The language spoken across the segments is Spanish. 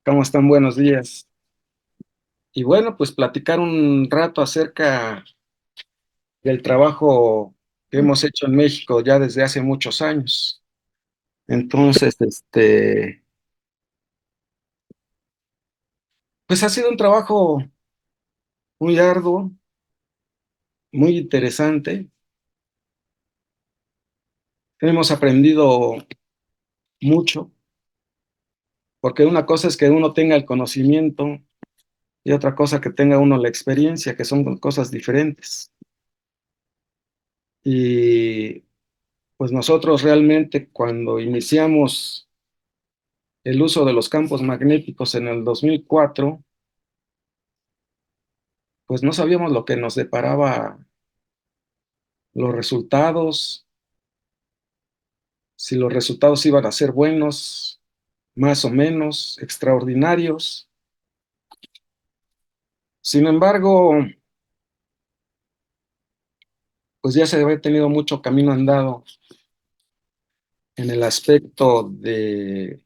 ¿Cómo están? Buenos días. Y bueno, pues platicar un rato acerca del trabajo que hemos hecho en México ya desde hace muchos años. Entonces, pues ha sido un trabajo muy arduo, muy interesante. Hemos aprendido mucho, porque una cosa es que uno tenga el conocimiento y otra cosa que tenga uno la experiencia, que son cosas diferentes. Y pues nosotros realmente cuando iniciamos el uso de los campos magnéticos en el 2004, pues no sabíamos lo que nos deparaba los resultados, si los resultados iban a ser buenos, más o menos, extraordinarios. Sin embargo, pues ya se había tenido mucho camino andado en el aspecto de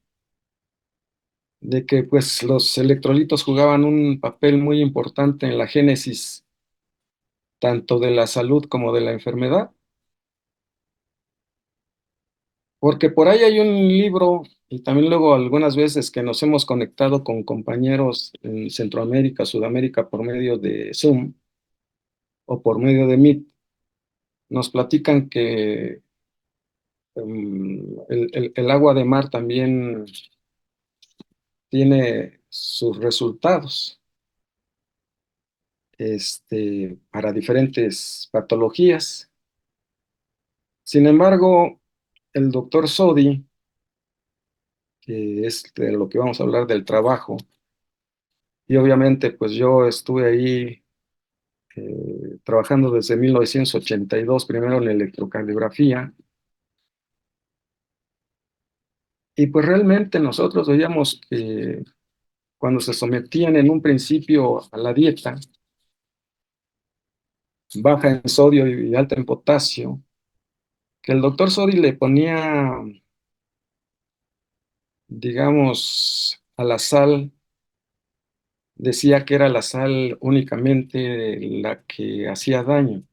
que pues los electrolitos jugaban un papel muy importante en la génesis tanto de la salud como de la enfermedad. Porque por ahí hay un libro y también luego algunas veces que nos hemos conectado con compañeros en Centroamérica, Sudamérica por medio de Zoom o por medio de Meet, nos platican que el agua de mar también tiene sus resultados para diferentes patologías. Sin embargo, el doctor Sodi, que es de lo que vamos a hablar del trabajo, y obviamente pues yo estuve ahí trabajando desde 1982, primero en electrocardiografía, y pues realmente nosotros veíamos que cuando se sometían en un principio a la dieta, baja en sodio y alta en potasio, que el doctor Sodi le ponía, digamos, a la sal, decía que era la sal únicamente la que hacía daño,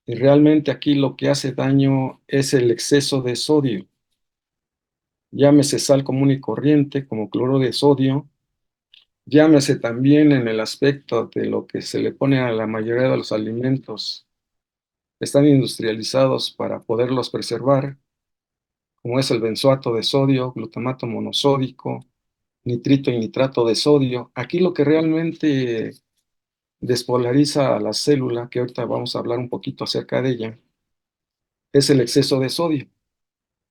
y realmente aquí lo que hace daño es el exceso de sodio, llámese sal común y corriente como cloro de sodio. Llámese también en el aspecto de lo que se le pone a la mayoría de los alimentos, están industrializados para poderlos preservar, como es el benzoato de sodio, glutamato monosódico, nitrito y nitrato de sodio. Aquí lo que realmente despolariza a la célula, que ahorita vamos a hablar un poquito acerca de ella, es el exceso de sodio.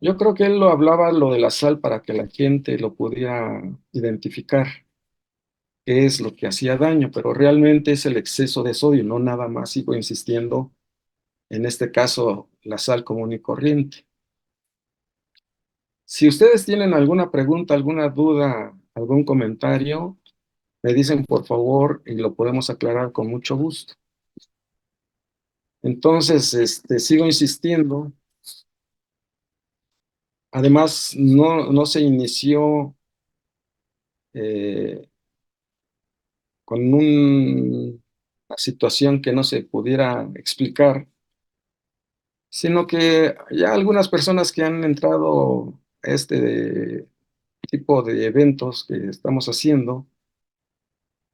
Yo creo que él lo hablaba lo de la sal para que la gente lo pudiera identificar qué es lo que hacía daño, pero realmente es el exceso de sodio, no nada más, sigo insistiendo, en este caso la sal común y corriente. Si ustedes tienen alguna pregunta, alguna duda, algún comentario, me dicen por favor y lo podemos aclarar con mucho gusto. Entonces, sigo insistiendo. Además, no se inició eh, con una situación que no se pudiera explicar, sino que ya algunas personas que han entrado a este tipo de eventos que estamos haciendo,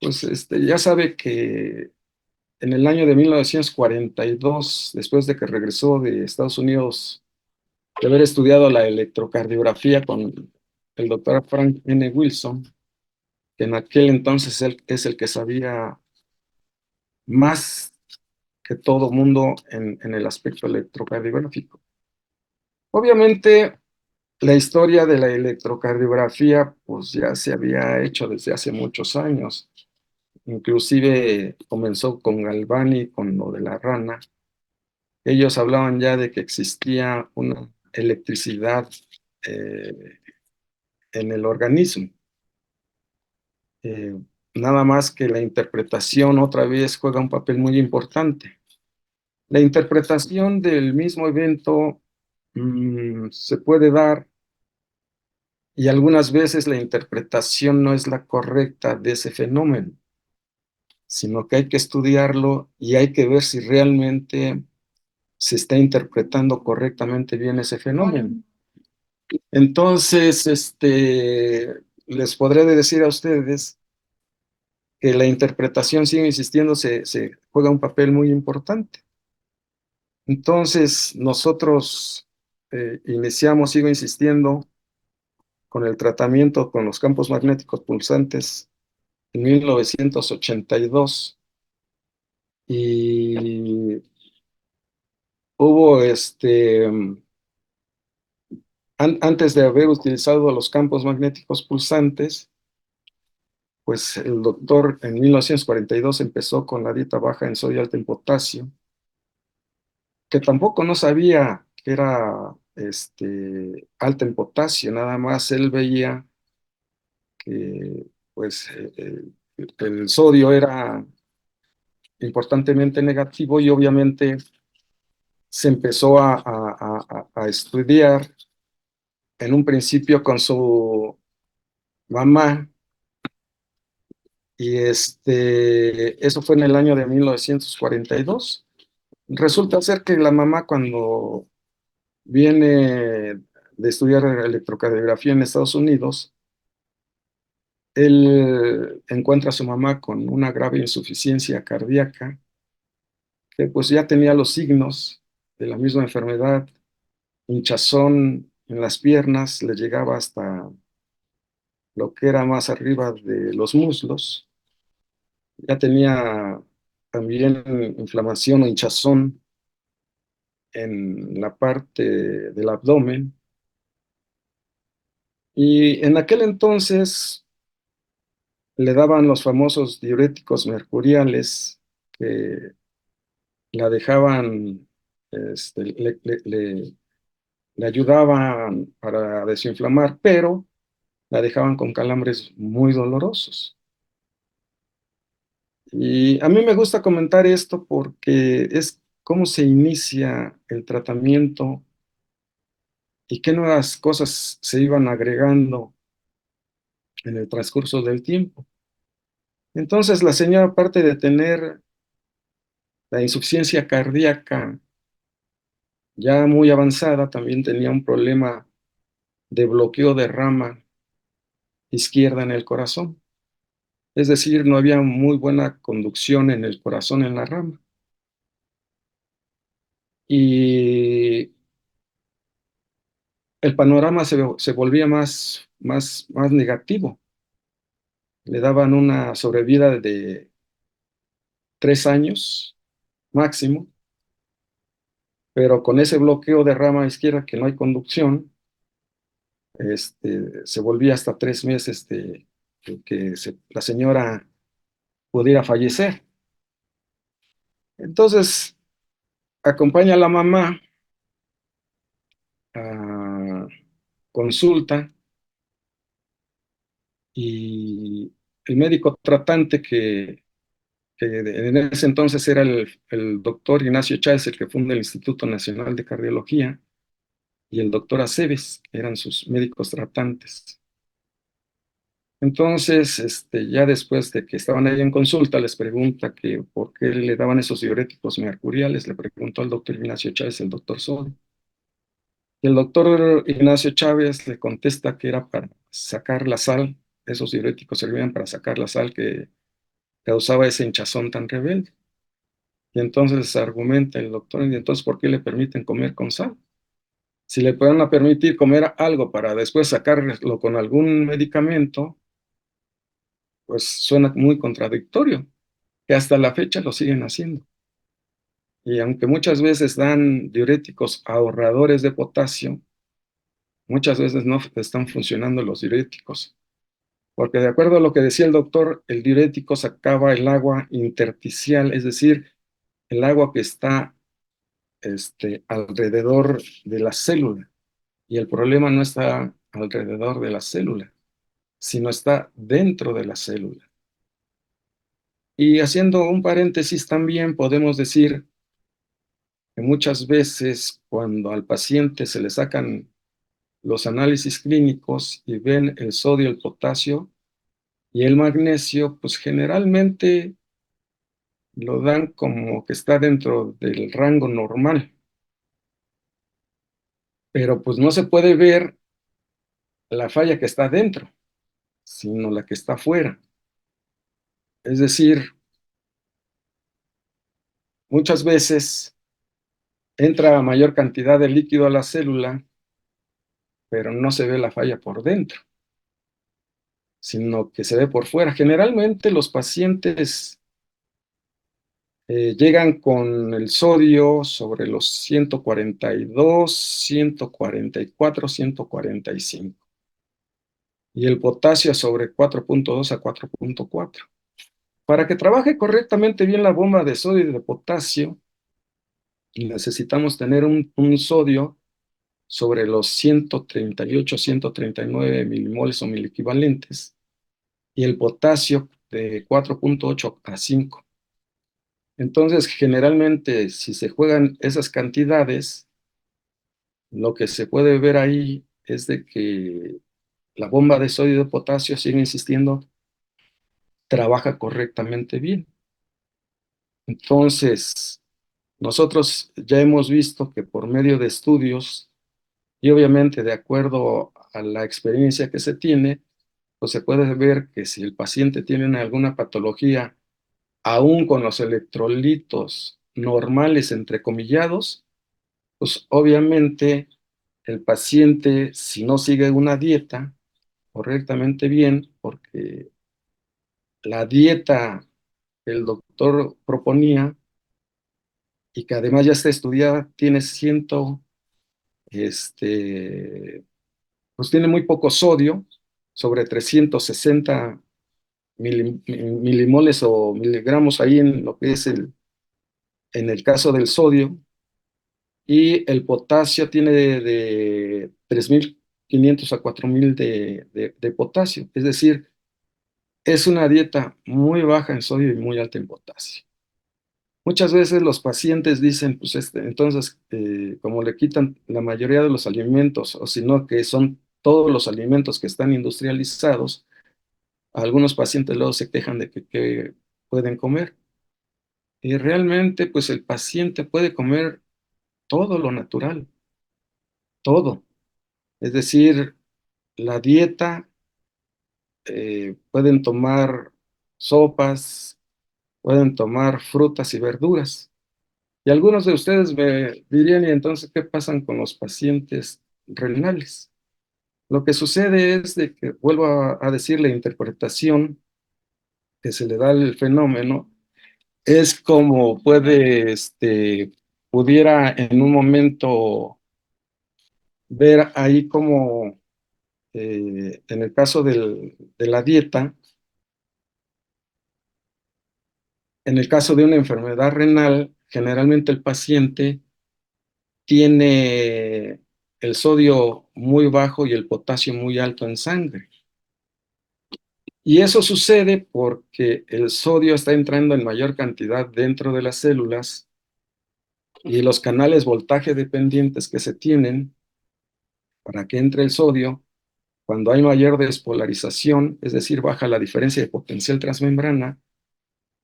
pues ya sabe que en el año de 1942, después de que regresó de Estados Unidos, de haber estudiado la electrocardiografía con el doctor Frank N. Wilson, que en aquel entonces él es el que sabía más que todo mundo en el aspecto electrocardiográfico. Obviamente, la historia de la electrocardiografía pues ya se había hecho desde hace muchos años. Inclusive comenzó con Galvani, con lo de la rana. Ellos hablaban ya de que existía una electricidad eh, en el organismo. Eh, Nada más que la interpretación otra vez juega un papel muy importante. La interpretación del mismo evento se puede dar y algunas veces la interpretación no es la correcta de ese fenómeno, sino que hay que estudiarlo y hay que ver si realmente se está interpretando correctamente bien ese fenómeno. Entonces, les podré decir a ustedes que la interpretación, sigo insistiendo, se juega un papel muy importante. Entonces, nosotros iniciamos, sigo insistiendo, con el tratamiento con los campos magnéticos pulsantes en 1982 y hubo antes de haber utilizado los campos magnéticos pulsantes, pues el doctor en 1942 empezó con la dieta baja en sodio alta en potasio, que tampoco no sabía que era alta en potasio, nada más él veía que pues el sodio era importantemente negativo y obviamente se empezó a estudiar en un principio con su mamá y eso fue en el año de 1942. Resulta ser que la mamá cuando viene de estudiar electrocardiografía en Estados Unidos, él encuentra a su mamá con una grave insuficiencia cardíaca, que pues ya tenía los signos de la misma enfermedad, hinchazón en las piernas, le llegaba hasta lo que era más arriba de los muslos, ya tenía también inflamación o hinchazón en la parte del abdomen, y en aquel entonces le daban los famosos diuréticos mercuriales que la dejaban, le ayudaban para desinflamar, pero la dejaban con calambres muy dolorosos. Y a mí me gusta comentar esto porque es cómo se inicia el tratamiento y qué nuevas cosas se iban agregando en el transcurso del tiempo. Entonces la señora, aparte de tener la insuficiencia cardíaca ya muy avanzada, también tenía un problema de bloqueo de rama izquierda en el corazón. Es decir, no había muy buena conducción en el corazón en la rama. Y el panorama se volvía más negativo. Le daban una sobrevida de 3 años máximo, pero con ese bloqueo de rama izquierda que no hay conducción, se volvía hasta 3 meses de que la señora pudiera fallecer. Entonces, acompaña a la mamá a consulta y el médico tratante que en ese entonces era el doctor Ignacio Chávez, el que funda el Instituto Nacional de Cardiología, y el doctor Aceves, que eran sus médicos tratantes. Entonces, ya después de que estaban ahí en consulta, les pregunta que por qué le daban esos diuréticos mercuriales, le preguntó al doctor Ignacio Chávez, el doctor Sodio. Y el doctor Ignacio Chávez le contesta que era para sacar la sal, esos diuréticos servían para sacar la sal que causaba ese hinchazón tan rebelde. Y entonces argumenta el doctor, ¿y entonces por qué le permiten comer con sal? Si le pueden permitir comer algo para después sacarlo con algún medicamento, pues suena muy contradictorio, que hasta la fecha lo siguen haciendo. Y aunque muchas veces dan diuréticos ahorradores de potasio, muchas veces no están funcionando los diuréticos, porque de acuerdo a lo que decía el doctor, el diurético sacaba el agua intersticial, es decir, el agua que está alrededor de la célula. Y el problema no está alrededor de la célula, sino está dentro de la célula. Y haciendo un paréntesis también podemos decir que muchas veces cuando al paciente se le sacan los análisis clínicos y ven el sodio, el potasio y el magnesio, pues generalmente lo dan como que está dentro del rango normal, pero pues no se puede ver la falla que está dentro, sino la que está afuera. Es decir, muchas veces entra mayor cantidad de líquido a la célula, pero no se ve la falla por dentro, sino que se ve por fuera. Generalmente los pacientes llegan con el sodio sobre los 142, 144, 145, y el potasio sobre 4.2 a 4.4. Para que trabaje correctamente bien la bomba de sodio y de potasio, necesitamos tener un sodio sobre los 138, 139 milimoles o miliequivalentes, y el potasio de 4.8 a 5. Entonces, generalmente, si se juegan esas cantidades, lo que se puede ver ahí es de que la bomba de sodio y de potasio, sigue insistiendo, trabaja correctamente bien. Entonces, nosotros ya hemos visto que por medio de estudios y obviamente de acuerdo a la experiencia que se tiene, pues se puede ver que si el paciente tiene alguna patología, aún con los electrolitos normales, entrecomillados, pues obviamente el paciente, si no sigue una dieta correctamente bien, porque la dieta que el doctor proponía y que además ya está estudiada, tiene este, pues tiene muy poco sodio, sobre 360 milimoles o miligramos ahí en lo que es en el caso del sodio, y el potasio tiene de 3.500 a 4.000 de potasio, es decir, es una dieta muy baja en sodio y muy alta en potasio. Muchas veces los pacientes dicen, pues entonces, como le quitan la mayoría de los alimentos, o si no, que son todos los alimentos que están industrializados, algunos pacientes luego se quejan de que pueden comer. Y realmente, pues el paciente puede comer todo lo natural, todo. Es decir, la dieta, pueden tomar sopas, pueden tomar frutas y verduras. Y algunos de ustedes me dirían, ¿y entonces qué pasan con los pacientes renales? Lo que sucede es de que, vuelvo a decir, la interpretación que se le da al fenómeno es como pudiera en un momento ver ahí como, en el caso de la dieta, en el caso de una enfermedad renal, generalmente el paciente tiene el sodio muy bajo y el potasio muy alto en sangre. Y eso sucede porque el sodio está entrando en mayor cantidad dentro de las células, y los canales voltaje dependientes que se tienen para que entre el sodio, cuando hay mayor despolarización, es decir, baja la diferencia de potencial transmembrana,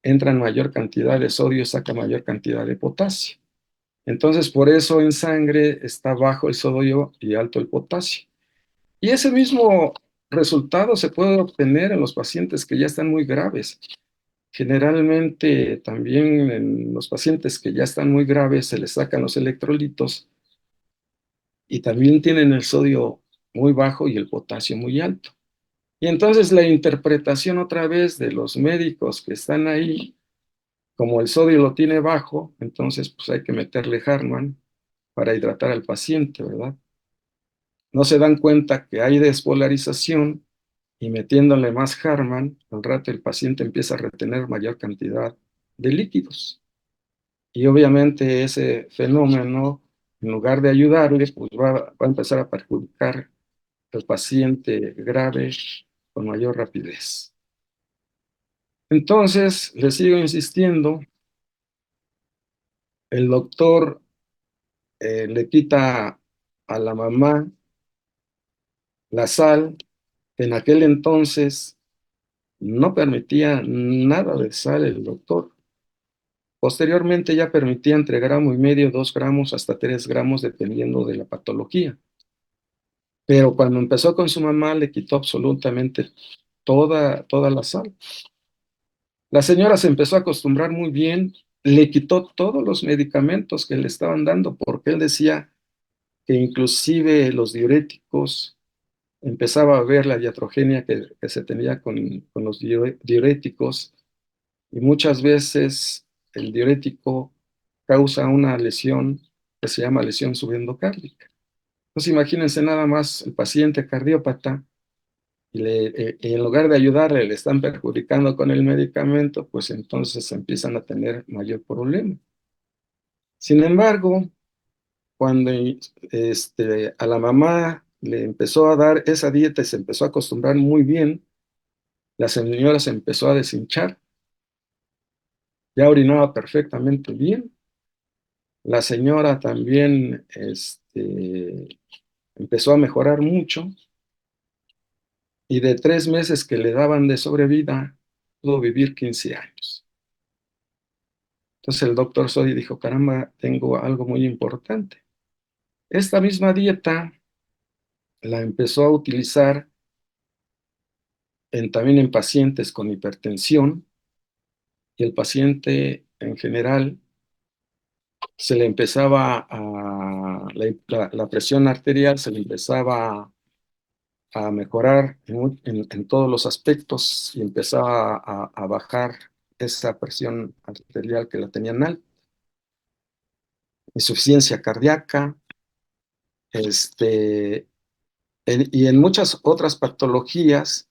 entra en mayor cantidad de sodio y saca mayor cantidad de potasio. Entonces, por eso en sangre está bajo el sodio y alto el potasio. Y ese mismo resultado se puede obtener en los pacientes que ya están muy graves. Generalmente también en los pacientes que ya están muy graves se les sacan los electrolitos y también tienen el sodio muy bajo y el potasio muy alto. Y entonces la interpretación otra vez de los médicos que están ahí, como el sodio lo tiene bajo, entonces pues hay que meterle Hartmann para hidratar al paciente, ¿verdad? No se dan cuenta que hay despolarización, y metiéndole más Hartmann, al rato el paciente empieza a retener mayor cantidad de líquidos. Y obviamente ese fenómeno, en lugar de ayudarle, pues va a empezar a perjudicar al paciente grave con mayor rapidez. Entonces, le sigo insistiendo, el doctor le quita a la mamá La sal, en aquel entonces, no permitía nada de sal el doctor. Posteriormente ya permitía entre gramo y medio, 2 gramos, hasta 3 gramos, dependiendo de la patología. Pero cuando empezó con su mamá, le quitó absolutamente toda la sal. La señora se empezó a acostumbrar muy bien, le quitó todos los medicamentos que le estaban dando, porque él decía que inclusive los diuréticos, empezaba a ver la iatrogenia que se tenía con los diuréticos, y muchas veces el diurético causa una lesión que se llama lesión subendocárdica. Entonces imagínense nada más el paciente cardiópata, y en lugar de ayudarle le están perjudicando con el medicamento, pues entonces empiezan a tener mayor problema. Sin embargo, cuando a la mamá le empezó a dar esa dieta y se empezó a acostumbrar muy bien, la señora se empezó a deshinchar, ya orinaba perfectamente bien. La señora también empezó a mejorar mucho, y de 3 meses que le daban de sobrevida, pudo vivir 15 años. Entonces el doctor Sodi dijo, caramba, tengo algo muy importante. Esta misma dieta la empezó a utilizar también en pacientes con hipertensión, y el paciente en general se le empezaba la presión arterial se le empezaba a mejorar en todos los aspectos, y empezaba a bajar esa presión arterial que la tenían alta, insuficiencia cardíaca, y en muchas otras patologías,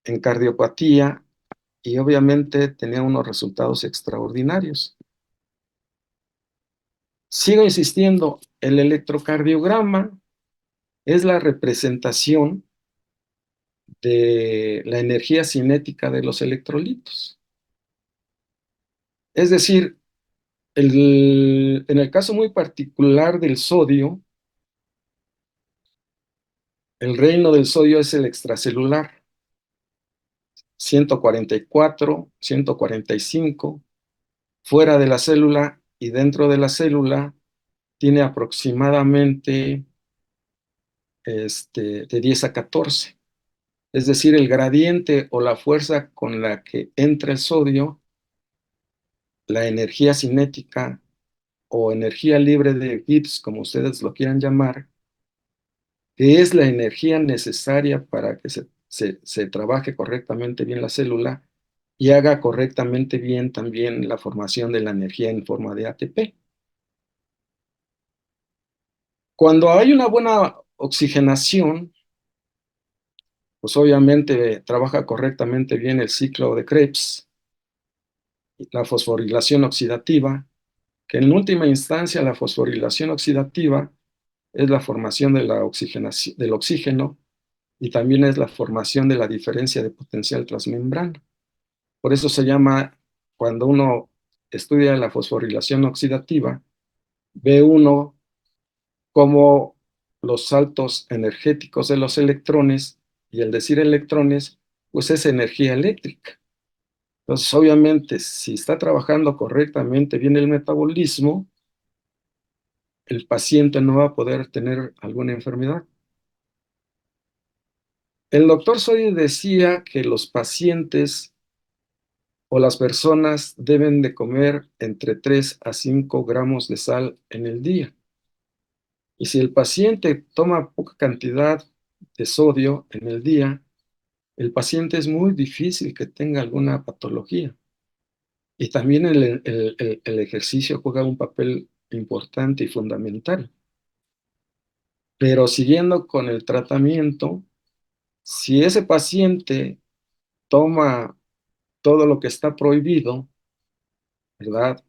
en cardiopatía, y obviamente tenía unos resultados extraordinarios. Sigo insistiendo, el electrocardiograma es la representación de la energía cinética de los electrolitos. Es decir, en el caso muy particular del sodio, el reino del sodio es el extracelular, 144, 145, fuera de la célula, y dentro de la célula tiene aproximadamente de 10 a 14. Es decir, el gradiente o la fuerza con la que entra el sodio, la energía cinética o energía libre de Gibbs, como ustedes lo quieran llamar, que es la energía necesaria para que se trabaje correctamente bien la célula y haga correctamente bien también la formación de la energía en forma de ATP. Cuando hay una buena oxigenación, pues obviamente trabaja correctamente bien el ciclo de Krebs, la fosforilación oxidativa, que en última instancia la fosforilación oxidativa es la formación de la oxigenación, del oxígeno, y también es la formación de la diferencia de potencial transmembrana. Por eso se llama, cuando uno estudia la fosforilación oxidativa, ve uno cómo los saltos energéticos de los electrones, y el decir electrones, pues es energía eléctrica. Entonces, obviamente, si está trabajando correctamente bien el metabolismo, el paciente no va a poder tener alguna enfermedad. El doctor Sodi decía que los pacientes o las personas deben de comer entre 3 a 5 gramos de sal en el día. Y si el paciente toma poca cantidad de sodio en el día, el paciente es muy difícil que tenga alguna patología. Y también el ejercicio juega un papel importante y fundamental. Pero siguiendo con el tratamiento, si ese paciente toma todo lo que está prohibido, ¿verdad?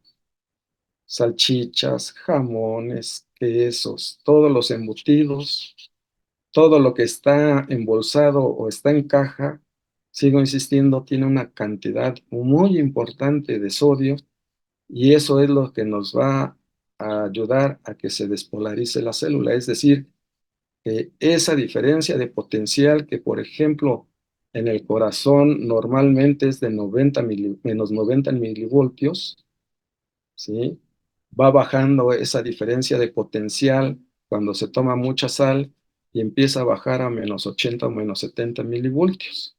Salchichas, jamones, quesos, todos los embutidos, todo lo que está embolsado o está en caja, sigo insistiendo, tiene una cantidad muy importante de sodio, y eso es lo que nos va a ayudar a que se despolarice la célula, es decir, que esa diferencia de potencial que, por ejemplo, en el corazón normalmente es de menos 90 milivoltios, ¿sí? Va bajando esa diferencia de potencial cuando se toma mucha sal y empieza a bajar a menos 80 o menos 70 milivoltios.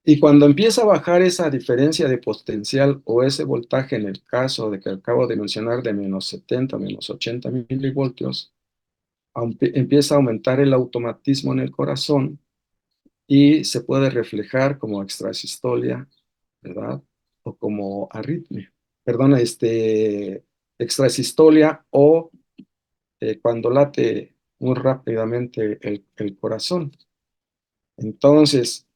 Y cuando empieza a bajar esa diferencia de potencial o ese voltaje en el caso de que acabo de mencionar de menos 70, menos 80 milivoltios, empieza a aumentar el automatismo en el corazón y se puede reflejar como extrasistolia, ¿verdad? O como arritmia. Perdón, extrasistolia o cuando late muy rápidamente el corazón. Entonces,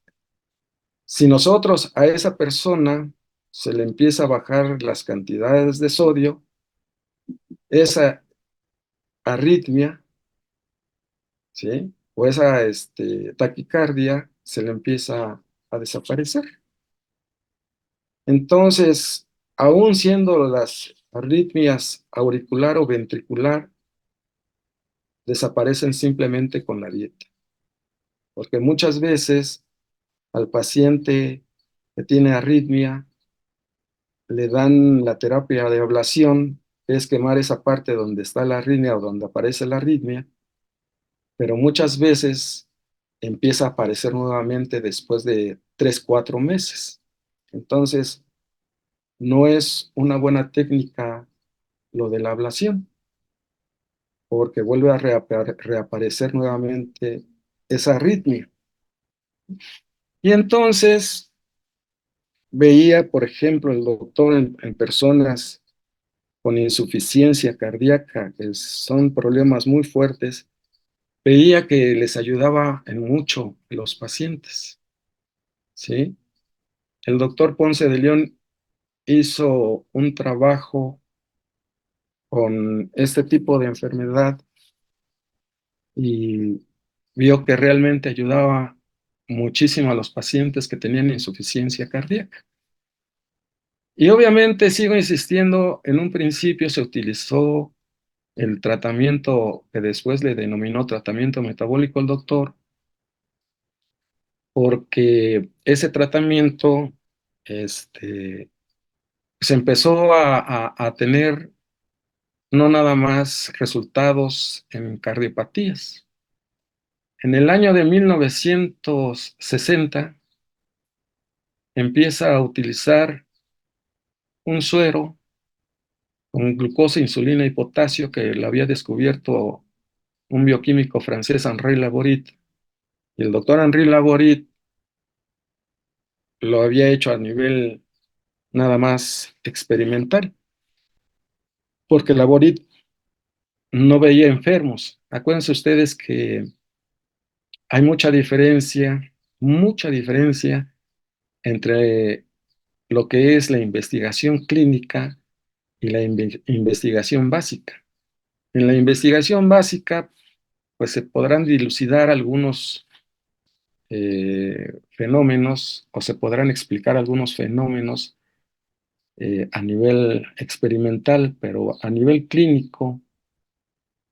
si nosotros a esa persona se le empieza a bajar las cantidades de sodio, esa arritmia, ¿sí? O esa taquicardia se le empieza a desaparecer. Entonces, aún siendo las arritmias auricular o ventricular, desaparecen simplemente con la dieta, porque muchas veces al paciente que tiene arritmia le dan la terapia de ablación, que es quemar esa parte donde está la arritmia o donde aparece la arritmia, pero muchas veces empieza a aparecer nuevamente después de 3, 4 meses. Entonces, no es una buena técnica lo de la ablación, porque vuelve a reaparecer nuevamente esa arritmia. Y entonces veía, por ejemplo, el doctor en personas con insuficiencia cardíaca, que son problemas muy fuertes, veía que les ayudaba en mucho a los pacientes, ¿sí? El doctor Ponce de León hizo un trabajo con este tipo de enfermedad y vio que realmente ayudaba muchísimo a los pacientes que tenían insuficiencia cardíaca. Y obviamente sigo insistiendo, en un principio se utilizó el tratamiento que después le denominó tratamiento metabólico el doctor, porque ese tratamiento se empezó a tener no nada más resultados en cardiopatías. En el año de 1960 empieza a utilizar un suero con glucosa, insulina y potasio que lo había descubierto un bioquímico francés, Henri Laborit. Y el doctor Henri Laborit lo había hecho a nivel nada más experimental, porque Laborit no veía enfermos. Acuérdense ustedes que hay mucha diferencia entre lo que es la investigación clínica y la investigación básica. En la investigación básica, pues se podrán dilucidar algunos fenómenos o se podrán explicar algunos fenómenos a nivel experimental, pero a nivel clínico,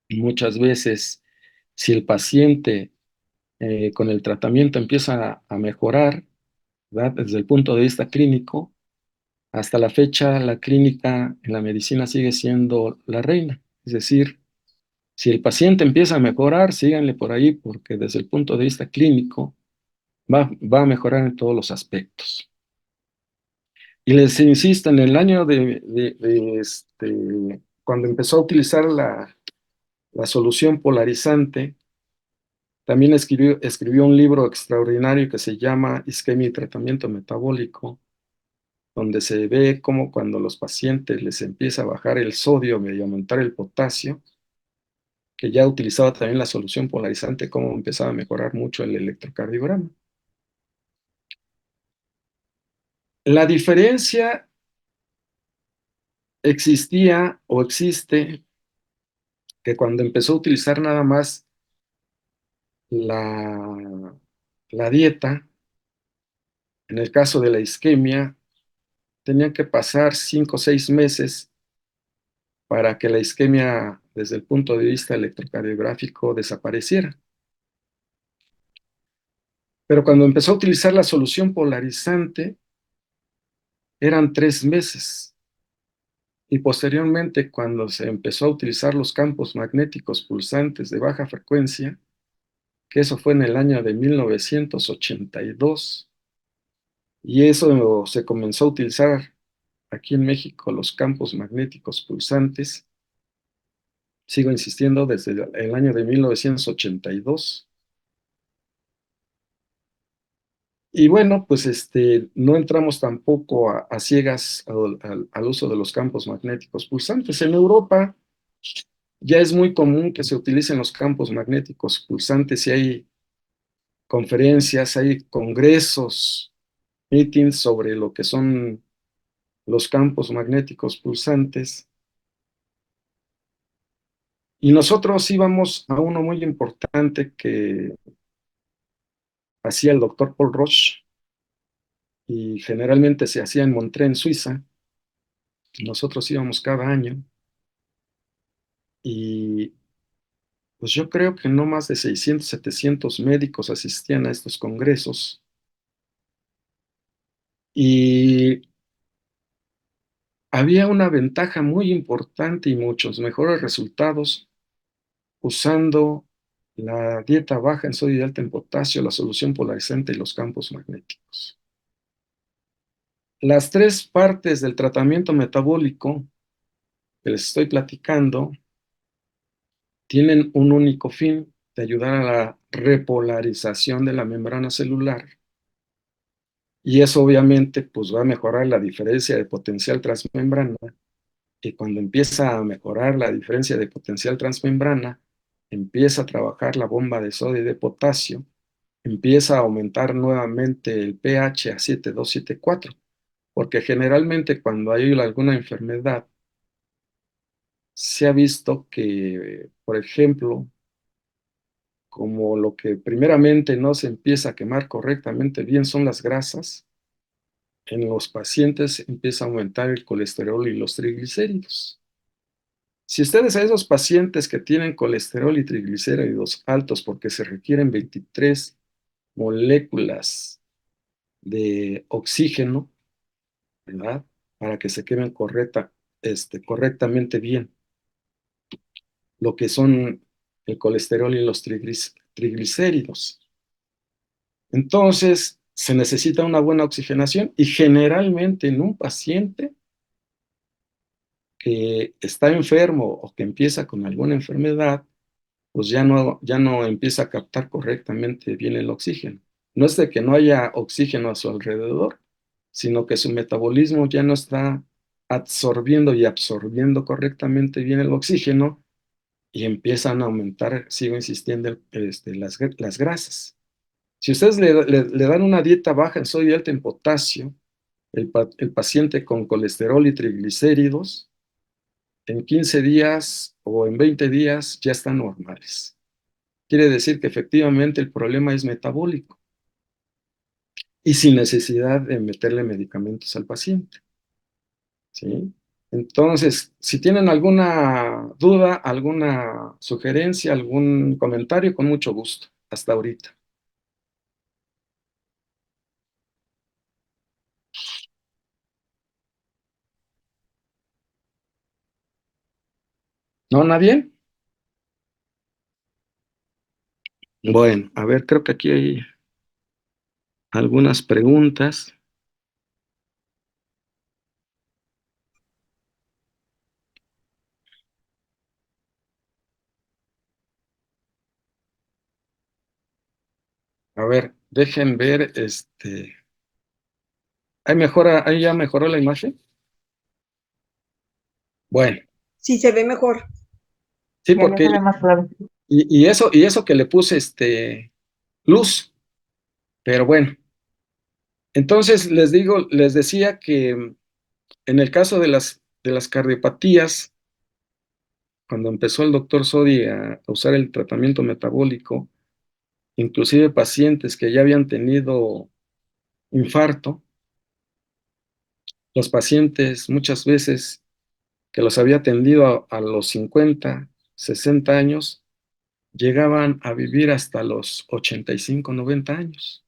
muchas veces, si el paciente con el tratamiento empieza a mejorar, ¿verdad? Desde el punto de vista clínico, hasta la fecha la clínica en la medicina sigue siendo la reina. Es decir, si el paciente empieza a mejorar, síganle por ahí, porque desde el punto de vista clínico va a mejorar en todos los aspectos. Y les insisto, en el año cuando empezó a utilizar la solución polarizante, también escribió un libro extraordinario que se llama Isquemia y Tratamiento Metabólico, donde se ve cómo cuando los pacientes les empieza a bajar el sodio y aumentar el potasio, que ya utilizaba también la solución polarizante, cómo empezaba a mejorar mucho el electrocardiograma. La diferencia existía o existe que cuando empezó a utilizar nada más la, la dieta, en el caso de la isquemia, tenían que pasar 5 o 6 meses para que la isquemia desde el punto de vista electrocardiográfico, desapareciera. Pero cuando empezó a utilizar la solución polarizante, eran 3 meses. Y posteriormente, cuando se empezó a utilizar los campos magnéticos pulsantes de baja frecuencia, que eso fue en el año de 1982, y eso se comenzó a utilizar aquí en México, los campos magnéticos pulsantes, sigo insistiendo, desde el año de 1982. Y bueno, pues no entramos tampoco a ciegas al uso de los campos magnéticos pulsantes. En Europa ya es muy común que se utilicen los campos magnéticos pulsantes y hay conferencias, hay congresos, meetings sobre lo que son los campos magnéticos pulsantes. Y nosotros íbamos a uno muy importante que hacía el doctor Paul Roche y generalmente se hacía en Montreux, en Suiza. Nosotros íbamos cada año y pues yo creo que no más de 600, 700 médicos asistían a estos congresos y había una ventaja muy importante y muchos mejores resultados usando la dieta baja en sodio y alta en potasio, la solución polarizante y los campos magnéticos. Las tres partes del tratamiento metabólico que les estoy platicando tienen un único fin, de ayudar a la repolarización de la membrana celular. Y eso obviamente pues va a mejorar la diferencia de potencial transmembrana. Y cuando empieza a mejorar la diferencia de potencial transmembrana, empieza a trabajar la bomba de sodio y de potasio, empieza a aumentar nuevamente el pH a 7,2, 7,4, porque generalmente cuando hay alguna enfermedad, se ha visto que, por ejemplo, como lo que primeramente no se empieza a quemar correctamente bien son las grasas, en los pacientes empieza a aumentar el colesterol y los triglicéridos. Si ustedes a esos pacientes que tienen colesterol y triglicéridos altos porque se requieren 23 moléculas de oxígeno, ¿verdad? Para que se quemen correctamente bien, lo que son el colesterol y los triglicéridos. Entonces, se necesita una buena oxigenación y generalmente en un paciente que está enfermo o que empieza con alguna enfermedad, pues ya no empieza a captar correctamente bien el oxígeno. No es de que no haya oxígeno a su alrededor, sino que su metabolismo ya no está absorbiendo y absorbiendo correctamente bien el oxígeno y empiezan a aumentar, sigo insistiendo, las grasas. Si ustedes le dan una dieta baja en sodio y alta en potasio, el paciente con colesterol y triglicéridos, en 15 días o en 20 días ya están normales. Quiere decir que efectivamente el problema es metabólico y sin necesidad de meterle medicamentos al paciente, ¿sí? Entonces, si tienen alguna duda, alguna sugerencia, algún comentario, con mucho gusto. Hasta ahorita. ¿No, nadie? Bueno, a ver, creo que aquí hay algunas preguntas. A ver, dejen ver, ¿ahí ya mejoró la imagen? Bueno, Sí, se ve mejor. sí, Ya porque, se ve más claro. y eso que le puse, luz, pero bueno. Entonces, les decía que en el caso de las cardiopatías, cuando empezó el doctor Sodi a usar el tratamiento metabólico, inclusive pacientes que ya habían tenido infarto, los pacientes muchas veces que los había atendido a los 50, 60 años, llegaban a vivir hasta los 85, 90 años,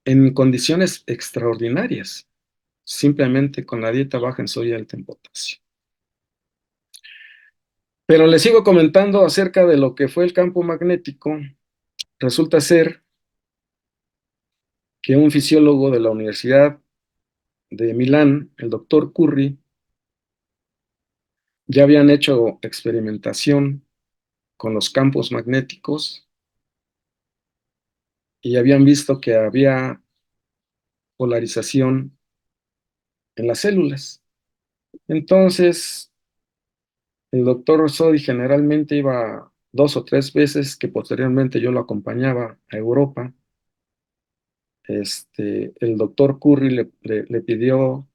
en condiciones extraordinarias, simplemente con la dieta baja en sodio y alta en potasio. Pero les sigo comentando acerca de lo que fue el campo magnético. Resulta ser que un fisiólogo de la Universidad de Milán, el doctor Curry, ya habían hecho experimentación con los campos magnéticos y habían visto que había polarización en las células. Entonces, el doctor Sodi generalmente iba 2 o 3 veces, que posteriormente yo lo acompañaba a Europa. El doctor Curry le pidió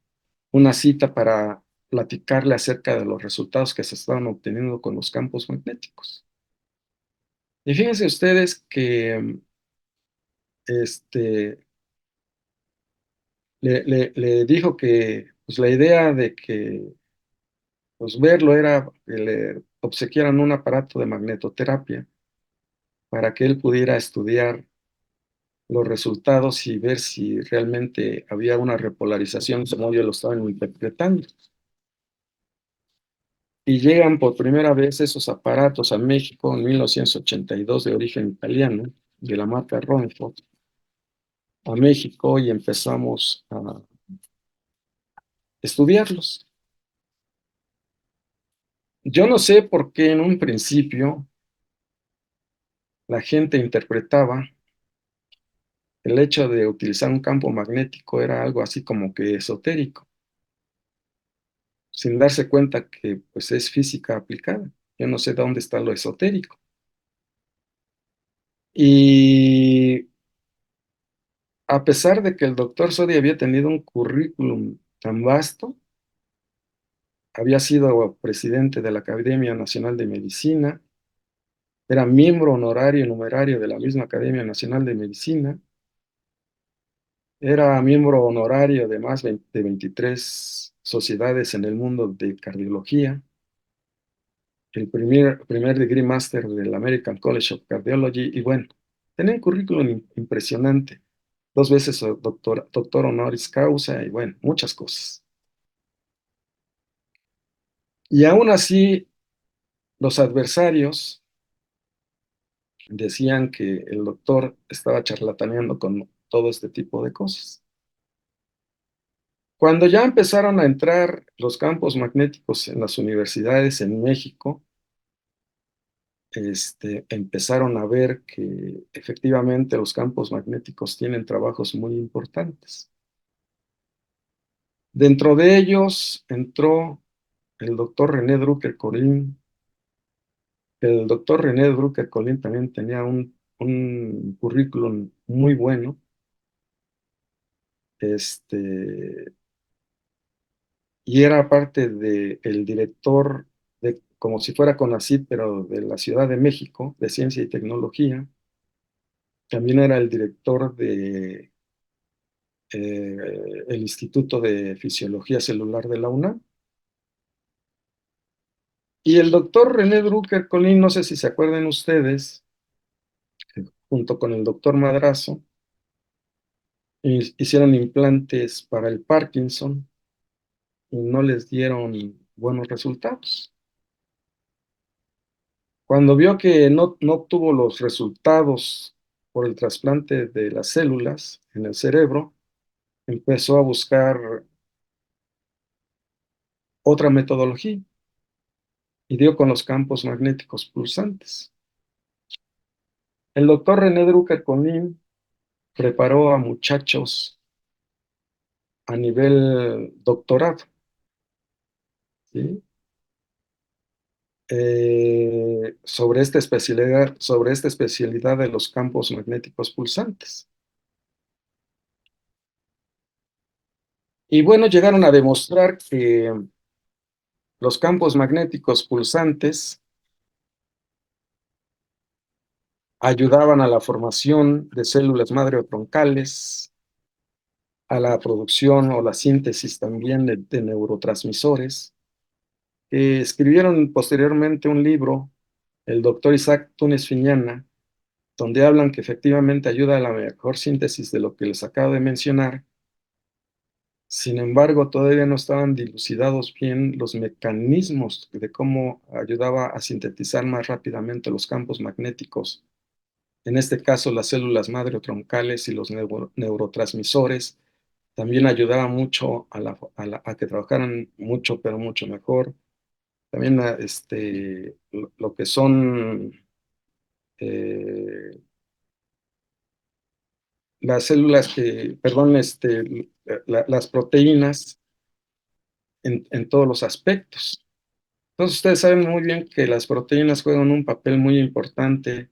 una cita para platicarle acerca de los resultados que se estaban obteniendo con los campos magnéticos. Y fíjense ustedes que este, le dijo que pues, la idea de que pues, verlo era que le obsequiaran un aparato de magnetoterapia para que él pudiera estudiar los resultados y ver si realmente había una repolarización como ellos lo estaban interpretando. Y llegan por primera vez esos aparatos a México en 1982 de origen italiano, de la marca Ronfort, a México y empezamos a estudiarlos. Yo no sé por qué en un principio la gente interpretaba el hecho de utilizar un campo magnético era algo así como que esotérico, sin darse cuenta que pues es física aplicada. Yo no sé dónde está lo esotérico. Y a pesar de que el doctor Sodi había tenido un currículum tan vasto, había sido presidente de la Academia Nacional de Medicina, era miembro honorario y numerario de la misma Academia Nacional de Medicina, era miembro honorario de más de 23 sociedades en el mundo de cardiología, el primer degree master del American College of Cardiology, y bueno, tenía un currículum impresionante, 2 veces doctor honoris causa, y bueno, muchas cosas. Y aún así, los adversarios decían que el doctor estaba charlataneando con todo este tipo de cosas. Cuando ya empezaron a entrar los campos magnéticos en las universidades en México, empezaron a ver que efectivamente los campos magnéticos tienen trabajos muy importantes. Dentro de ellos entró el doctor René Drucker-Colin. El doctor René Drucker-Colin también tenía un currículum muy bueno. este, y era parte del director de, como si fuera CONACYT, pero de la Ciudad de México, de Ciencia y Tecnología. También era el director de el Instituto de Fisiología Celular de la UNAM. Y el doctor René Drucker-Colin, no sé si se acuerdan ustedes, junto con el doctor Madrazo, hicieron implantes para el Parkinson y no les dieron buenos resultados. Cuando vio que no obtuvo los resultados por el trasplante de las células en el cerebro, empezó a buscar otra metodología y dio con los campos magnéticos pulsantes. El doctor René Drucker-Colin preparó a muchachos a nivel doctorado, ¿sí? Sobre esta especialidad de los campos magnéticos pulsantes. Y bueno, llegaron a demostrar que los campos magnéticos pulsantes ayudaban a la formación de células madre troncales, a la producción o la síntesis también de neurotransmisores, que escribieron posteriormente un libro, el doctor Isaac Túnez Fiñana, donde hablan que efectivamente ayuda a la mejor síntesis de lo que les acabo de mencionar. Sin embargo, todavía no estaban dilucidados bien los mecanismos de cómo ayudaba a sintetizar más rápidamente los campos magnéticos, en este caso las células madre o troncales y los neurotransmisores. También ayudaba mucho a que trabajaran mucho, pero mucho mejor. También lo que son eh, las células perdón, las proteínas en todos los aspectos. Entonces, ustedes saben muy bien que las proteínas juegan un papel muy importante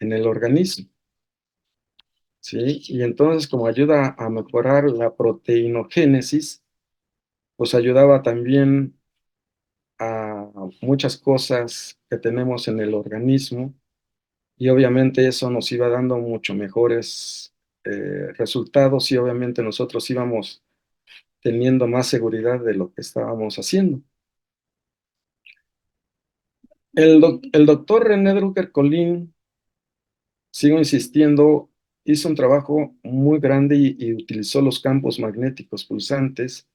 en el organismo, ¿sí? Y entonces, como ayuda a mejorar la proteinogénesis, pues ayudaba también a muchas cosas que tenemos en el organismo, y obviamente eso nos iba dando mucho mejores resultados, y obviamente nosotros íbamos teniendo más seguridad de lo que estábamos haciendo. El doctor René Drucker-Collin, sigo insistiendo, hizo un trabajo muy grande y utilizó los campos magnéticos pulsantes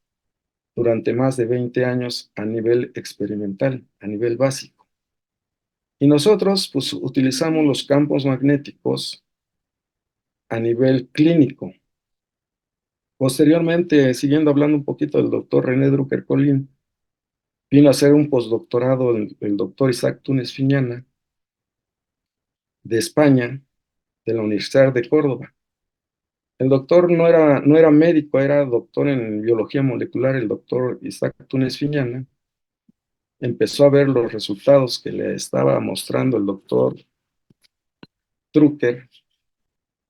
durante más de 20 años a nivel experimental, a nivel básico. Y nosotros pues utilizamos los campos magnéticos a nivel clínico. Posteriormente, siguiendo hablando un poquito del doctor René Drucker-Collin, vino a hacer un postdoctorado el doctor Isaac Túnez Fiñana de España, de la Universidad de Córdoba. El doctor no era médico, era doctor en biología molecular, el doctor Isaac Túnez Fiñana. Empezó a ver los resultados que le estaba mostrando el doctor Drucker,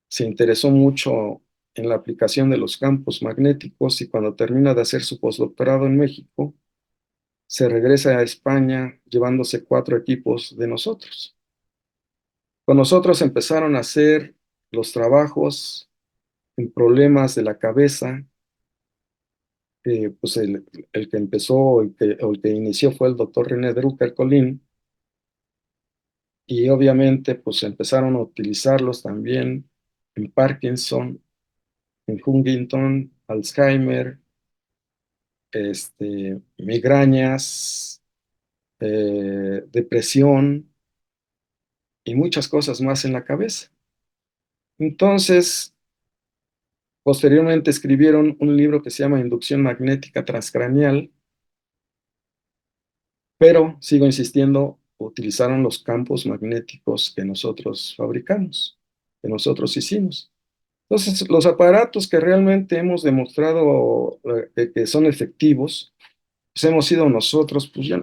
se interesó mucho en la aplicación de los campos magnéticos, y cuando termina de hacer su postdoctorado en México, se regresa a España llevándose 4 equipos de nosotros. Con nosotros empezaron a hacer los trabajos en problemas de la cabeza. Pues el que empezó o el que inició fue el doctor René Drucker-Collin, y obviamente pues empezaron a utilizarlos también en Parkinson, en Huntington, Alzheimer, migrañas, depresión y muchas cosas más en la cabeza. Entonces, posteriormente escribieron un libro que se llama Inducción Magnética Transcraneal, pero, sigo insistiendo, utilizaron los campos magnéticos que nosotros fabricamos, que nosotros hicimos. Entonces, los aparatos que realmente hemos demostrado que son efectivos, pues hemos sido nosotros. Pues yo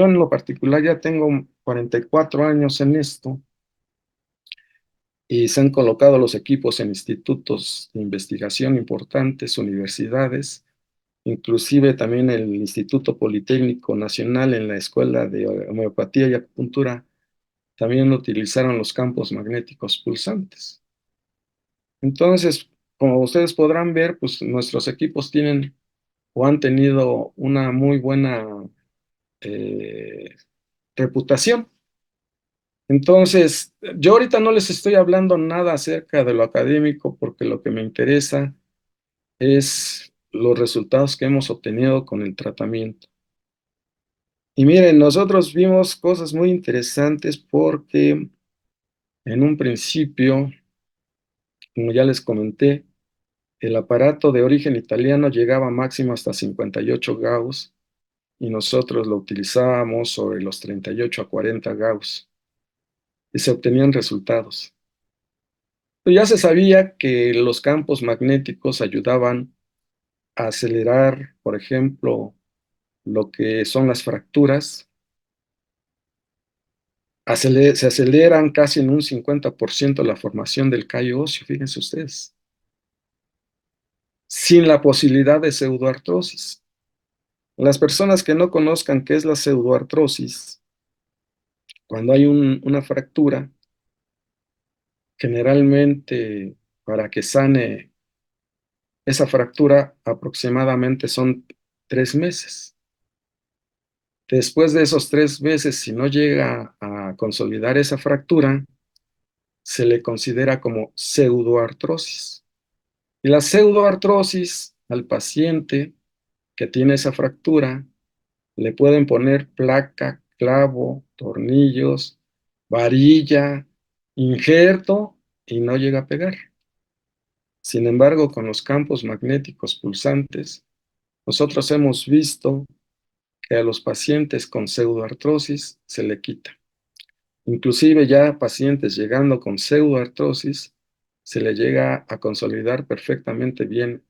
en lo particular ya tengo 44 años en esto, y se han colocado los equipos en institutos de investigación importantes, universidades, inclusive también el Instituto Politécnico Nacional, en la Escuela de Homeopatía y Acupuntura, también utilizaron los campos magnéticos pulsantes. Entonces, como ustedes podrán ver, pues nuestros equipos tienen o han tenido una muy buena eh, reputación. Entonces, yo ahorita no les estoy hablando nada acerca de lo académico, porque lo que me interesa es los resultados que hemos obtenido con el tratamiento. Y miren, nosotros vimos cosas muy interesantes porque en un principio, como ya les comenté, el aparato de origen italiano llegaba máximo hasta 58 Gauss, y nosotros lo utilizábamos sobre los 38 a 40 Gauss, y se obtenían resultados. Pero ya se sabía que los campos magnéticos ayudaban a acelerar, por ejemplo, lo que son las fracturas. Se aceleran casi en un 50% la formación del callo óseo, fíjense ustedes, sin la posibilidad de pseudoartrosis. Las personas que no conozcan qué es la pseudoartrosis, cuando hay una fractura, generalmente para que sane esa fractura aproximadamente son 3 meses. Después de esos 3 meses, si no llega a consolidar esa fractura, se le considera como pseudoartrosis. Y la pseudoartrosis al paciente que tiene esa fractura le pueden poner placa, clavo, tornillos, varilla, injerto y no llega a pegar. Sin embargo, con los campos magnéticos pulsantes, nosotros hemos visto que a los pacientes con pseudoartrosis se le quita. Inclusive ya pacientes llegando con pseudoartrosis, se le llega a consolidar perfectamente bien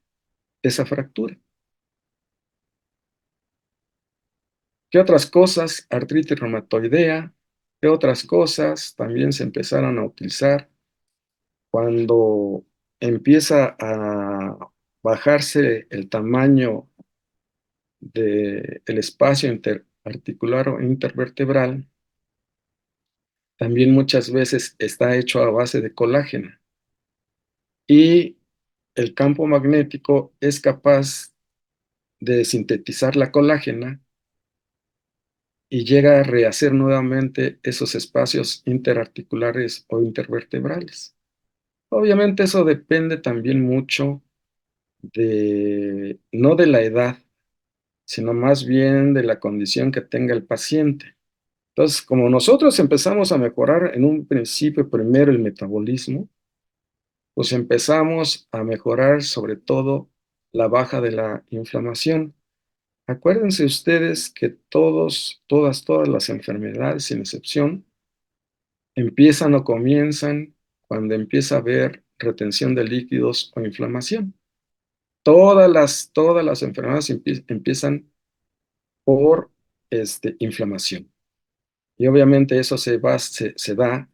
esa fractura. ¿Qué otras cosas? Artritis reumatoidea. ¿Qué otras cosas también se empezaron a utilizar cuando empieza a bajarse el tamaño del espacio interarticular o intervertebral? También muchas veces está hecho a base de colágeno y el campo magnético es capaz de sintetizar la colágena y llega a rehacer nuevamente esos espacios interarticulares o intervertebrales. Obviamente eso depende también mucho no de la edad, sino más bien de la condición que tenga el paciente. Entonces, como nosotros empezamos a mejorar en un principio primero el metabolismo, pues empezamos a mejorar sobre todo la baja de la inflamación. Acuérdense ustedes que todas las enfermedades, sin excepción, empiezan o comienzan cuando empieza a haber retención de líquidos o inflamación. Todas las enfermedades empiezan por inflamación. Y obviamente eso se da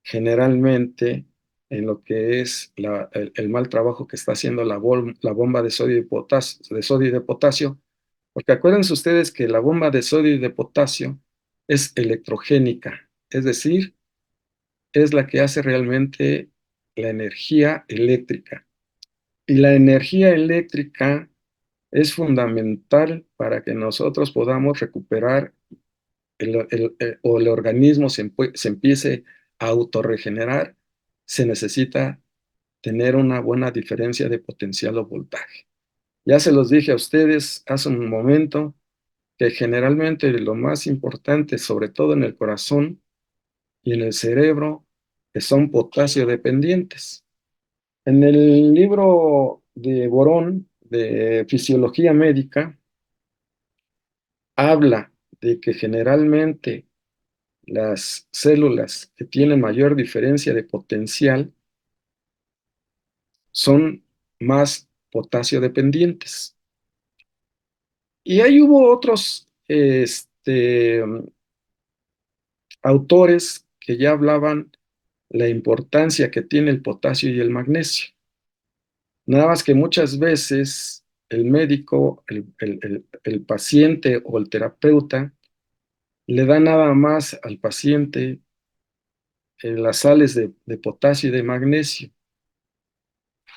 generalmente en lo que es el mal trabajo que está haciendo la bomba de sodio y de potasio, porque acuérdense ustedes que la bomba de sodio y de potasio es electrogénica, es decir, es la que hace realmente la energía eléctrica. Y la energía eléctrica es fundamental para que nosotros podamos recuperar o el organismo se empiece a autorregenerar. Se necesita tener una buena diferencia de potencial o voltaje. Ya se los dije a ustedes hace un momento que generalmente lo más importante, sobre todo en el corazón y en el cerebro, que son potasio dependientes. En el libro de Borón de Fisiología Médica, habla de que generalmente las células que tienen mayor diferencia de potencial son más potasio dependientes. Y ahí hubo otros autores que ya hablaban la importancia que tiene el potasio y el magnesio. Nada más que muchas veces el médico, el paciente o el terapeuta le da nada más al paciente las sales de potasio y de magnesio.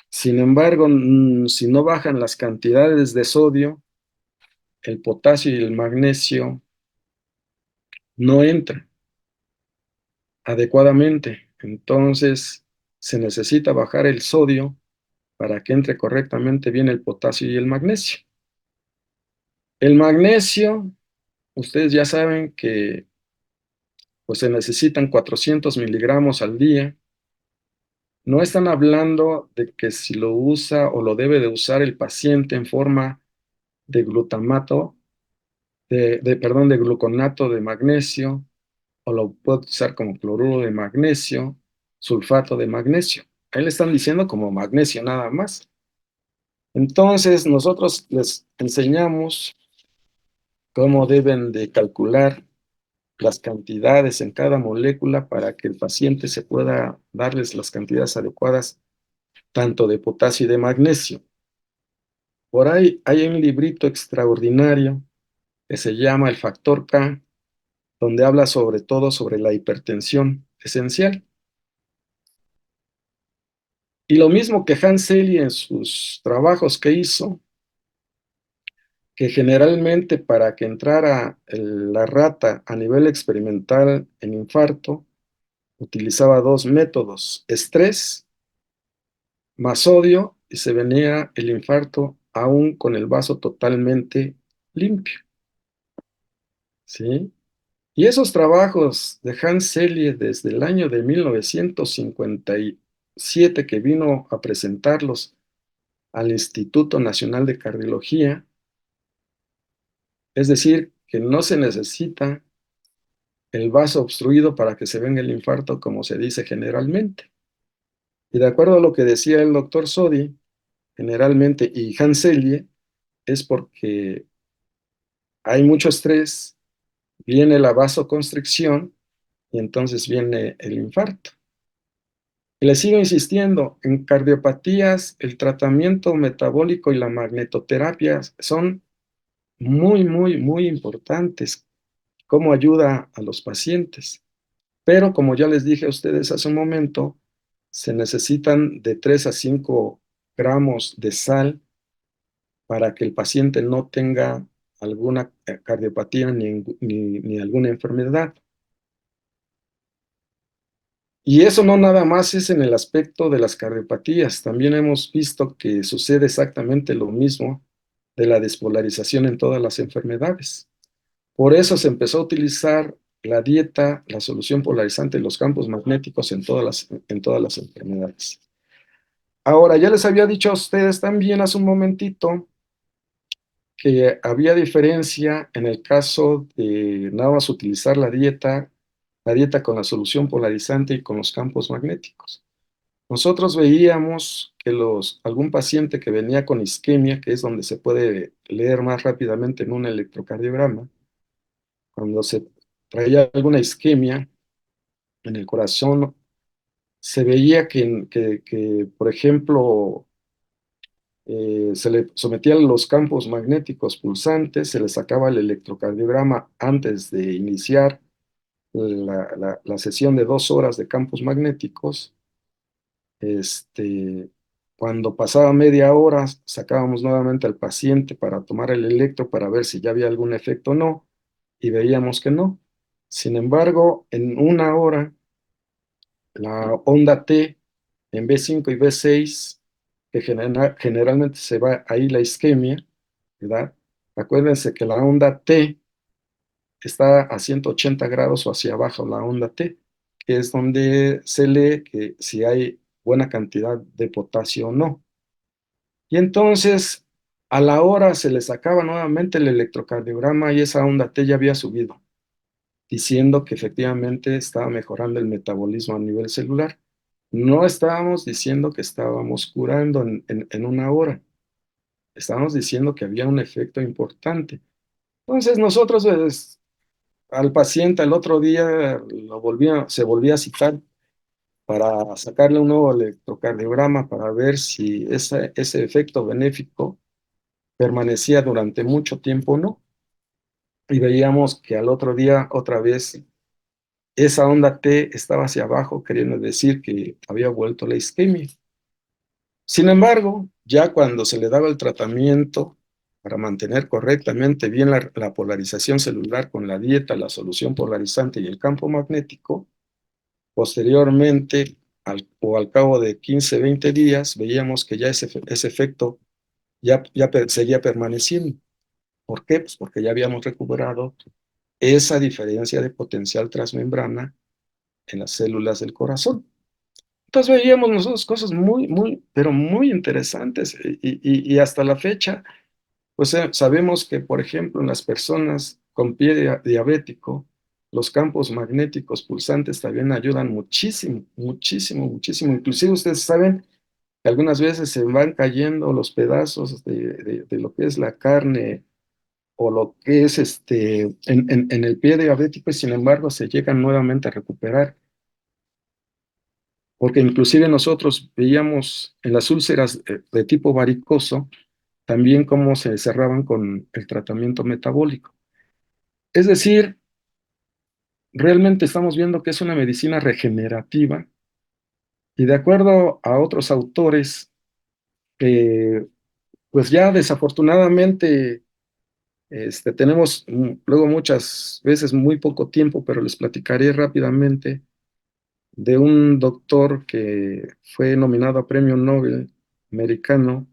Sin embargo, si no bajan las cantidades de sodio, el potasio y el magnesio no entran adecuadamente. Entonces, se necesita bajar el sodio para que entre correctamente bien el potasio y el magnesio. El magnesio, ustedes ya saben que pues, se necesitan 400 miligramos al día. No están hablando de que si lo usa o lo debe de usar el paciente en forma de glutamato, perdón, de gluconato de magnesio, o lo puede usar como cloruro de magnesio, sulfato de magnesio. Ahí le están diciendo como magnesio nada más. Entonces, nosotros les enseñamos cómo deben de calcular las cantidades en cada molécula para que el paciente se pueda darles las cantidades adecuadas tanto de potasio y de magnesio. Por ahí hay un librito extraordinario que se llama El Factor K, donde habla sobre todo sobre la hipertensión esencial. Y lo mismo que Hans Selye en sus trabajos que hizo, que generalmente para que entrara la rata a nivel experimental en infarto, utilizaba dos métodos: estrés más sodio, y se venía el infarto aún con el vaso totalmente limpio, ¿sí? Y esos trabajos de Hans Selye desde el año de 1957, que vino a presentarlos al Instituto Nacional de Cardiología, es decir, que no se necesita el vaso obstruido para que se venga el infarto, como se dice generalmente. Y de acuerdo a lo que decía el doctor Sodi, generalmente, y Hans Selye, es porque hay mucho estrés, viene la vasoconstricción y entonces viene el infarto. Y le sigo insistiendo, en cardiopatías el tratamiento metabólico y la magnetoterapia son muy, muy, muy importantes, cómo ayuda a los pacientes. Pero como ya les dije a ustedes hace un momento, se necesitan de 3 a 5 gramos de sal para que el paciente no tenga alguna cardiopatía ni alguna enfermedad. Y eso no nada más es en el aspecto de las cardiopatías, también hemos visto que sucede exactamente lo mismo de la despolarización en todas las enfermedades. Por eso se empezó a utilizar la dieta, la solución polarizante y los campos magnéticos en todas las enfermedades. Ahora, ya les había dicho a ustedes también hace un momentito que había diferencia en el caso de nada más utilizar la dieta con la solución polarizante y con los campos magnéticos. Nosotros veíamos que algún paciente que venía con isquemia, que es donde se puede leer más rápidamente en un electrocardiograma, cuando se traía alguna isquemia en el corazón, se veía por ejemplo, se le sometían los campos magnéticos pulsantes, se le sacaba el electrocardiograma antes de iniciar la sesión de 2 horas de campos magnéticos. Este, Cuando pasaba media hora, sacábamos nuevamente al paciente para tomar el electro para ver si ya había algún efecto o no, y veíamos que no. Sin embargo, en 1 hora, la onda T en B5 y B6, que generalmente se va ahí la isquemia, ¿verdad? Acuérdense que la onda T está a 180 grados o hacia abajo, la onda T, que es donde se lee que si hay buena cantidad de potasio o no. Y entonces, a la hora se le sacaba nuevamente el electrocardiograma y esa onda T ya había subido, diciendo que efectivamente estaba mejorando el metabolismo a nivel celular. No estábamos diciendo que estábamos curando en 1 hora, estábamos diciendo que había un efecto importante. Entonces nosotros al paciente al otro día se volvía a citar para sacarle un nuevo electrocardiograma para ver si ese efecto benéfico permanecía durante mucho tiempo o no. Y veíamos que al otro día otra vez esa onda T estaba hacia abajo, queriendo decir que había vuelto la isquemia. Sin embargo, ya cuando se le daba el tratamiento para mantener correctamente bien la polarización celular con la dieta, la solución polarizante y el campo magnético, posteriormente, al cabo de 15, 20 días, veíamos que ya ese efecto seguía permaneciendo. ¿Por qué? Pues porque ya habíamos recuperado esa diferencia de potencial transmembrana en las células del corazón. Entonces veíamos nosotros cosas muy, muy, pero muy interesantes y hasta la fecha, pues sabemos que, por ejemplo, en las personas con pie diabético, los campos magnéticos pulsantes también ayudan muchísimo, muchísimo, muchísimo. Inclusive ustedes saben que algunas veces se van cayendo los pedazos de lo que es la carne o lo que es en el pie diabético y sin embargo se llegan nuevamente a recuperar. Porque inclusive nosotros veíamos en las úlceras de tipo varicoso también cómo se cerraban con el tratamiento metabólico. Es decir, realmente estamos viendo que es una medicina regenerativa y de acuerdo a otros autores, pues ya desafortunadamente Tenemos luego muchas veces muy poco tiempo, pero les platicaré rápidamente de un doctor que fue nominado a Premio Nobel americano,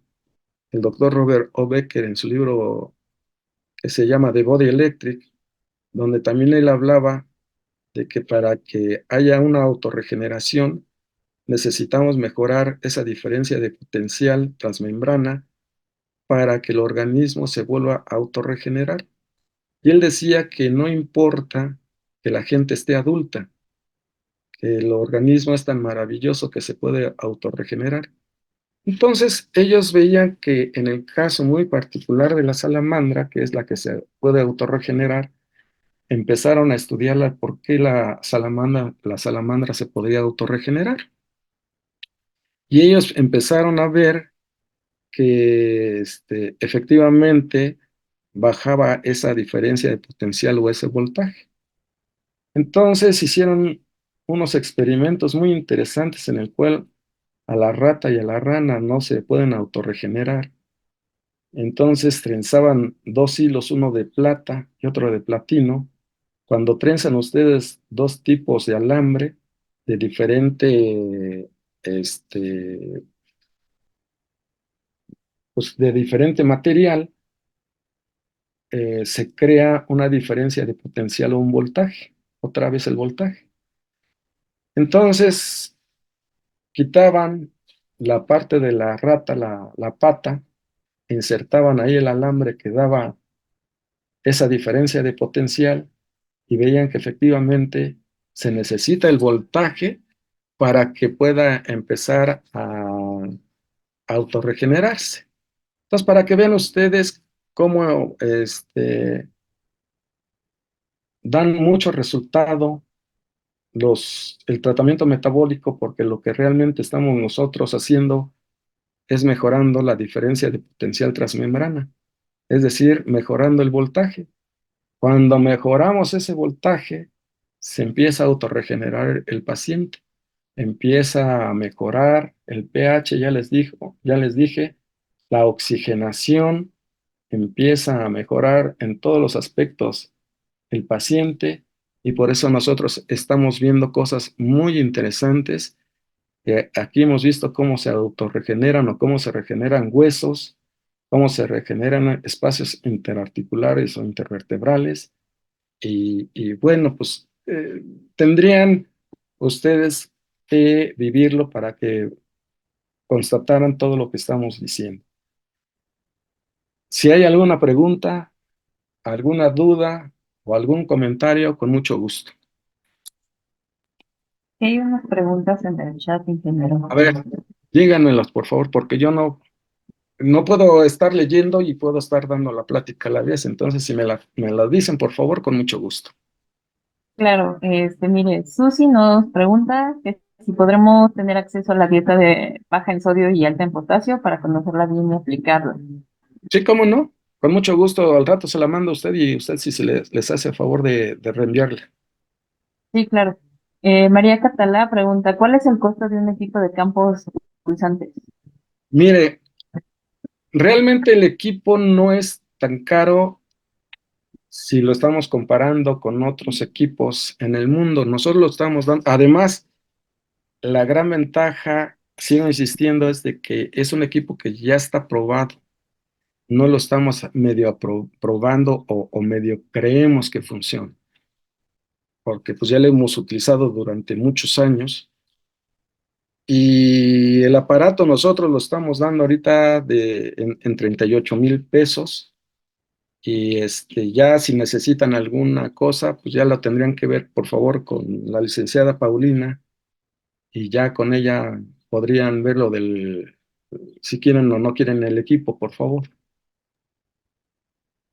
el doctor Robert O. Becker, en su libro que se llama The Body Electric, donde también él hablaba de que para que haya una autorregeneración necesitamos mejorar esa diferencia de potencial transmembrana para que el organismo se vuelva a autorregenerar. Y él decía que no importa que la gente esté adulta, que el organismo es tan maravilloso que se puede autorregenerar. Entonces, ellos veían que en el caso muy particular de la salamandra, que es la que se puede autorregenerar, empezaron a estudiarla por qué la salamandra se podría autorregenerar. Y ellos empezaron a ver que efectivamente bajaba esa diferencia de potencial o ese voltaje. Entonces hicieron unos experimentos muy interesantes en el cual a la rata y a la rana no se pueden autorregenerar. Entonces trenzaban dos hilos, uno de plata y otro de platino. Cuando trenzan ustedes dos tipos de alambre de este, pues de diferente material, se crea una diferencia de potencial o un voltaje, otra vez el voltaje. Entonces, quitaban la parte de la rata, la pata, insertaban ahí el alambre que daba esa diferencia de potencial y veían que efectivamente se necesita el voltaje para que pueda empezar a autorregenerarse. Entonces, para que vean ustedes cómo dan mucho resultado el tratamiento metabólico, porque lo que realmente estamos nosotros haciendo es mejorando la diferencia de potencial transmembrana, es decir, mejorando el voltaje. Cuando mejoramos ese voltaje, se empieza a autorregenerar el paciente, empieza a mejorar el pH, ya les dije, la oxigenación empieza a mejorar en todos los aspectos el paciente y por eso nosotros estamos viendo cosas muy interesantes. Aquí hemos visto cómo se autorregeneran o cómo se regeneran huesos, cómo se regeneran espacios interarticulares o intervertebrales. Y bueno, pues tendrían ustedes que vivirlo para que constataran todo lo que estamos diciendo. Si hay alguna pregunta, alguna duda o algún comentario, con mucho gusto. Hay unas preguntas en el chat, A ingeniero. ver, díganmelas, por favor, porque yo no puedo estar leyendo y puedo estar dando la plática a la vez. Entonces, si me la dicen, por favor, con mucho gusto. Claro, mire, Susi nos pregunta que si podremos tener acceso a la dieta de baja en sodio y alta en potasio para conocerla bien y aplicarla. Sí, cómo no. Con mucho gusto, al rato se la mando a usted y usted si les hace a favor de reenviarla. Sí, claro. María Catalá pregunta, ¿cuál es el costo de un equipo de campos pulsantes? Mire, realmente el equipo no es tan caro si lo estamos comparando con otros equipos en el mundo. Nosotros lo estamos dando. Además, la gran ventaja, sigo insistiendo, es de que es un equipo que ya está probado. No lo estamos medio probando o medio creemos que funciona, porque pues ya lo hemos utilizado durante muchos años. Y el aparato nosotros lo estamos dando ahorita en 38,000 pesos. Y ya si necesitan alguna cosa, pues ya lo tendrían que ver, por favor, con la licenciada Paulina y ya con ella podrían ver lo si quieren o no quieren el equipo, por favor.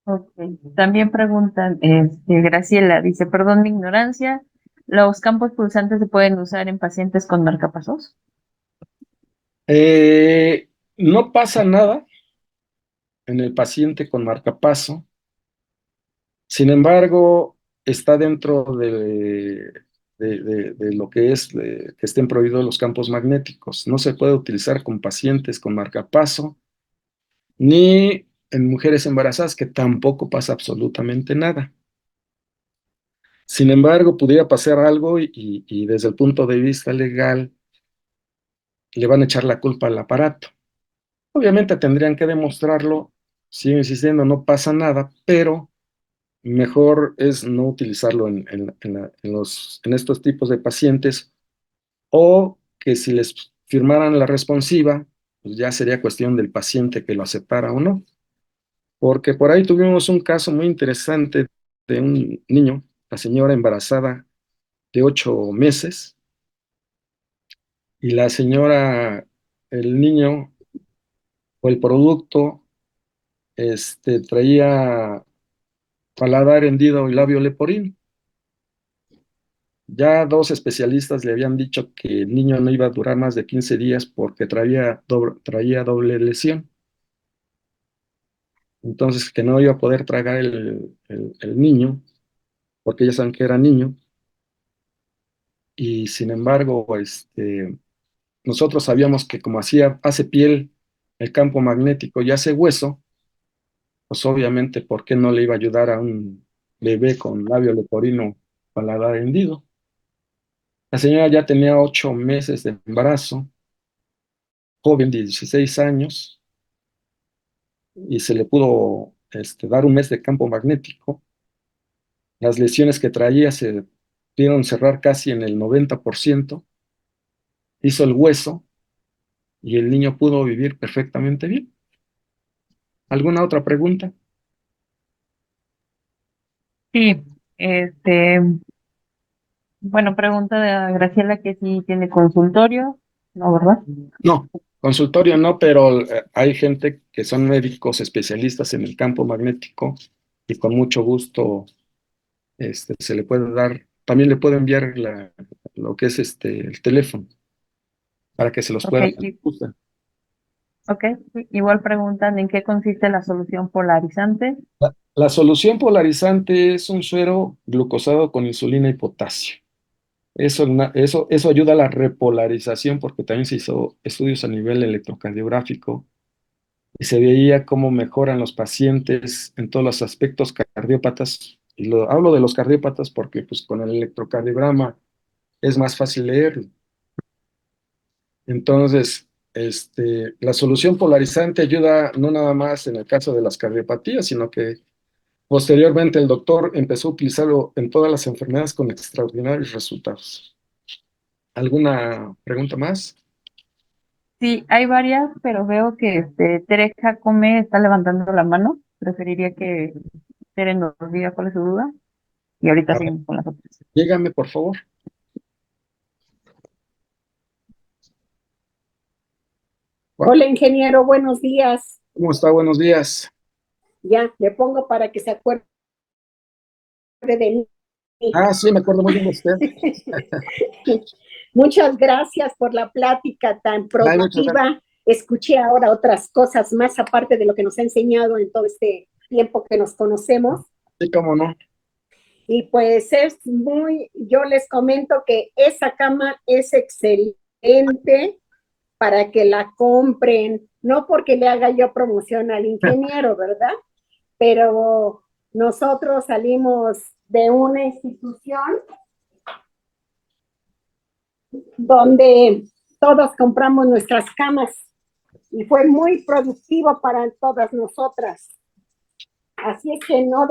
Ok. También preguntan, Graciela dice, perdón mi ignorancia, ¿los campos pulsantes se pueden usar en pacientes con marcapasos? No pasa nada en el paciente con marcapaso. Sin embargo, está dentro de lo que es que estén prohibidos los campos magnéticos. No se puede utilizar con pacientes con marcapaso, ni en mujeres embarazadas que tampoco pasa absolutamente nada. Sin embargo, pudiera pasar algo y desde el punto de vista legal le van a echar la culpa al aparato. Obviamente tendrían que demostrarlo, sigo insistiendo, no pasa nada, pero mejor es no utilizarlo en estos tipos de pacientes, o que si les firmaran la responsiva, pues ya sería cuestión del paciente que lo aceptara o no. Porque por ahí tuvimos un caso muy interesante de un niño, la señora embarazada de 8 meses, y la señora, el niño o el producto, traía paladar hendido y labio leporino. Ya dos especialistas le habían dicho que el niño no iba a durar más de 15 días porque traía doble lesión. Entonces, que no iba a poder tragar el niño, porque ya saben que era niño, y sin embargo, nosotros sabíamos que como hace piel el campo magnético y hace hueso, pues obviamente, ¿por qué no le iba a ayudar a un bebé con labio leporino paladar hendido? La señora ya tenía 8 meses de embarazo, joven de 16 años, y se le pudo dar un mes de campo magnético. Las lesiones que traía se pudieron cerrar casi en el 90%, hizo el hueso y el niño pudo vivir perfectamente bien. ¿Alguna otra pregunta? Sí, este, bueno, pregunta de Graciela que si tiene consultorio, ¿no, verdad? No, consultorio no, pero hay gente que son médicos especialistas en el campo magnético y con mucho gusto se le puede dar, también le puedo enviar lo que es el teléfono para que se los Ok, pueda. ok, sí. Igual preguntan en qué consiste la solución polarizante. La solución polarizante es un suero glucosado con insulina y potasio. Eso ayuda a la repolarización porque también se hizo estudios a nivel electrocardiográfico y se veía cómo mejoran los pacientes en todos los aspectos cardiópatas. Y hablo de los cardiópatas porque pues, con el electrocardiograma es más fácil leerlo. Entonces, la solución polarizante ayuda no nada más en el caso de las cardiopatías, sino que posteriormente el doctor empezó a utilizarlo en todas las enfermedades con extraordinarios resultados. ¿Alguna pregunta más? Sí, hay varias, pero veo que Tere Jacome está levantando la mano. Preferiría que Tere nos diga cuál es su duda y ahorita A ver, seguimos con las otras. dígame, por favor. Hola, ingeniero, buenos días. ¿Cómo está? Buenos días. Ya, le pongo para que se acuerde de mí. Ah, sí, me acuerdo muy bien de usted. Muchas gracias por la plática tan Ay, muchas gracias. productiva. Escuché ahora otras cosas más aparte de lo que nos ha enseñado en todo este tiempo que nos conocemos. Sí, cómo no. Y pues yo les comento que esa cama es excelente para que la compren, no porque le haga yo promoción al ingeniero, ¿verdad? Pero nosotros salimos de una institución donde todos compramos nuestras camas y fue muy productivo para todas nosotras. Así es que no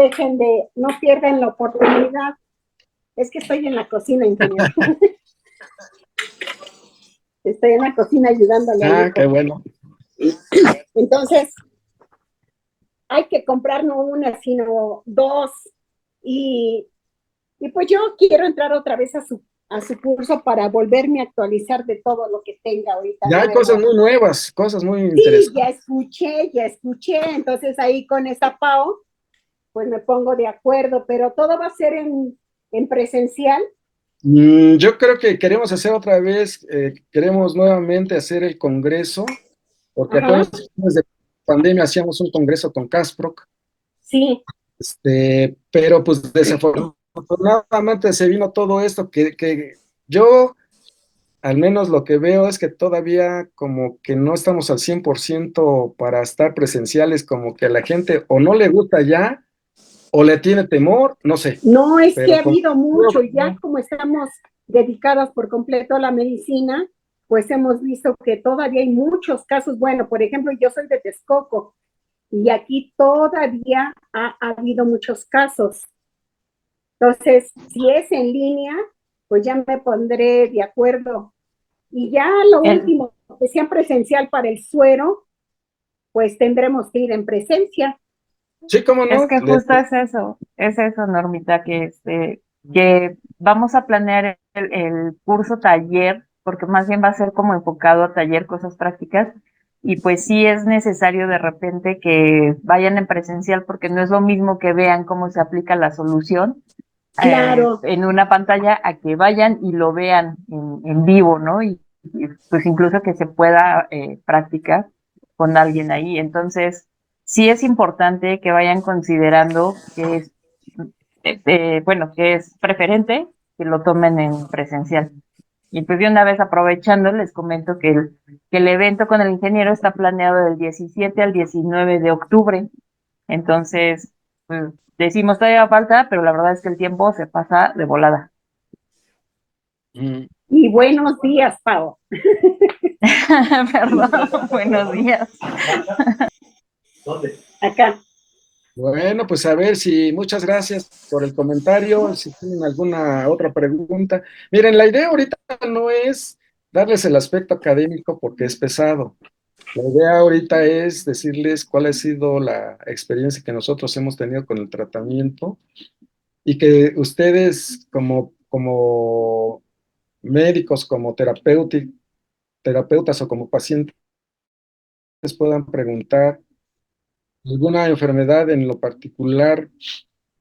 pierdan la oportunidad. Es que estoy en la cocina, ingeniero. Estoy en la cocina ayudándole al Ah, qué hijo. bueno. Entonces, hay que comprar no una, sino dos. Y pues yo quiero entrar otra vez a su curso para volverme a actualizar de todo lo que tenga ahorita Ya hay cosas nuevo. muy nuevas, cosas muy Sí, interesantes. ya escuché, entonces ahí con esa PAO, pues me pongo de acuerdo, pero todo va a ser en presencial. Yo creo que queremos hacer otra vez, queremos nuevamente hacer el congreso, porque Ajá, acuérdense que desde pandemia hacíamos un congreso con Casproc, sí, pero pues desafortunadamente se vino todo esto que yo al menos lo que veo es que todavía como que no estamos al 100% para estar presenciales, como que a la gente o no le gusta ya o le tiene temor, no sé, No, es que pero ha como habido mucho, ya como estamos dedicadas por completo a la medicina, pues hemos visto que todavía hay muchos casos. Bueno, por ejemplo, yo soy de Texcoco y aquí todavía ha habido muchos casos. Entonces, si es en línea, pues ya me pondré de acuerdo. Y ya lo El, último, que sea presencial para el suero, pues tendremos que ir en presencia. sí, cómo es no, que justo es eso, Normita, que vamos a planear el curso taller, porque más bien va a ser como enfocado a taller, cosas prácticas, y pues sí es necesario de repente que vayan en presencial, porque no es lo mismo que vean cómo se aplica la solución Claro, en una pantalla a que vayan y lo vean en vivo, ¿no? Y, pues incluso que se pueda practicar con alguien ahí. Entonces, sí es importante que vayan considerando que es, bueno, que es preferente que lo tomen en presencial. Y pues de una vez aprovechando, les comento que el evento con el ingeniero está planeado del 17 al 19 de octubre. Entonces, pues decimos todavía falta, pero la verdad es que el tiempo se pasa de volada. mm, y buenos días, Pau. Perdón, buenos días. Acá. bueno, pues a ver si, muchas gracias por el comentario, si tienen alguna otra pregunta. Miren, la idea ahorita no es darles el aspecto académico porque es pesado. La idea ahorita es decirles cuál ha sido la experiencia que nosotros hemos tenido con el tratamiento y que ustedes como médicos, como terapeutas o como pacientes puedan preguntar alguna enfermedad en lo particular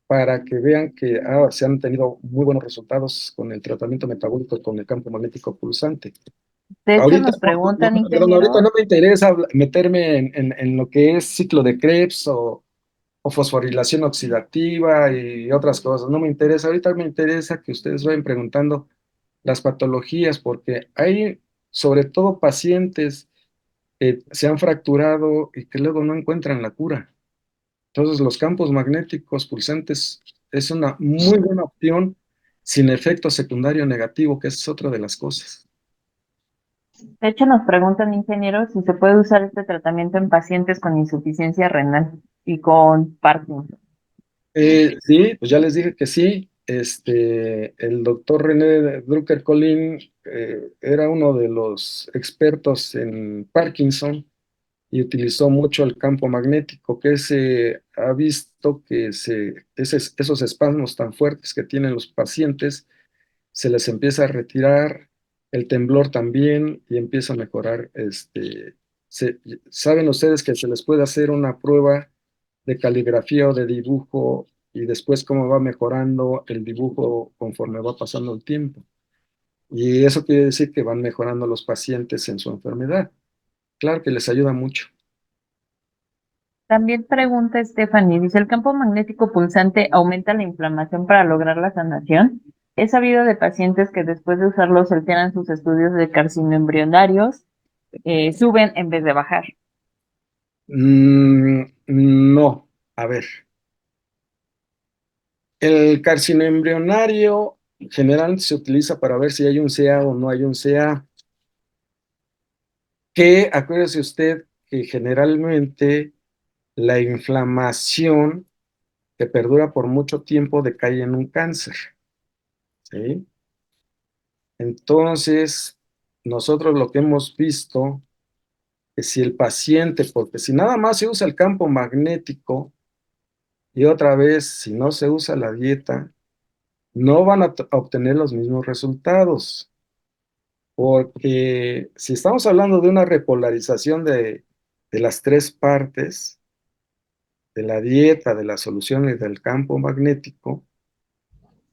para que vean que se han tenido muy buenos resultados con el tratamiento metabólico con el campo magnético pulsante. De hecho, Ahorita, nos preguntan, perdón, ahorita ingeniero, no me interesa meterme en lo que es ciclo de Krebs o fosforilación oxidativa y otras cosas. No me interesa. Ahorita me interesa que ustedes vayan preguntando las patologías, porque hay sobre todo pacientes que se han fracturado y que luego no encuentran la cura. Entonces, los campos magnéticos pulsantes es una muy buena opción sin efecto secundario negativo, que esa es otra de las cosas. de hecho, nos preguntan, ingeniero, si se puede usar este tratamiento en pacientes con insuficiencia renal y con Parkinson. Sí, pues ya les dije que sí. El doctor René Drucker-Collin era uno de los expertos en Parkinson y utilizó mucho el campo magnético, que se ha visto que esos espasmos tan fuertes que tienen los pacientes se les empieza a retirar, el temblor también y empieza a mejorar. Saben ustedes que se les puede hacer una prueba de caligrafía o de dibujo y después cómo va mejorando el dibujo conforme va pasando el tiempo. Y eso quiere decir que van mejorando los pacientes en su enfermedad. Claro que les ayuda mucho. También pregunta Stephanie, dice, ¿el campo magnético pulsante aumenta la inflamación para lograr la sanación? He sabido de pacientes que después de usarlo se alteran sus estudios de carcinoma embrionarios, suben en vez de bajar. No, a ver, el carcinoma embrionario generalmente se utiliza para ver si hay un CA o no hay un CA, que acuérdese usted que generalmente la inflamación que perdura por mucho tiempo decae en un cáncer, ¿sí? Entonces, nosotros lo que hemos visto es si el paciente, porque si nada más se usa el campo magnético y otra vez si no se usa la dieta, no van a obtener los mismos resultados, porque si estamos hablando de una repolarización de las tres partes, de la dieta, de la solución y del campo magnético,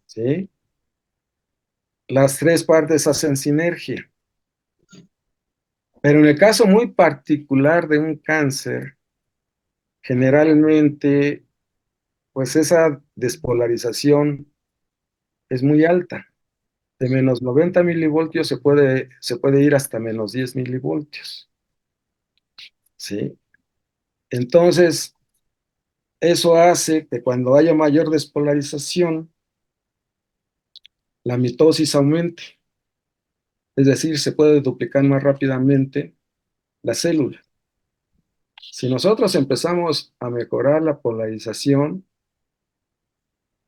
¿sí? Las tres partes hacen sinergia. Pero en el caso muy particular de un cáncer, generalmente, pues esa despolarización es muy alta. De menos 90 milivoltios se puede ir hasta menos 10 milivoltios, ¿sí? Entonces, eso hace que cuando haya mayor despolarización, la mitosis aumente, es decir, se puede duplicar más rápidamente la célula. Si nosotros empezamos a mejorar la polarización,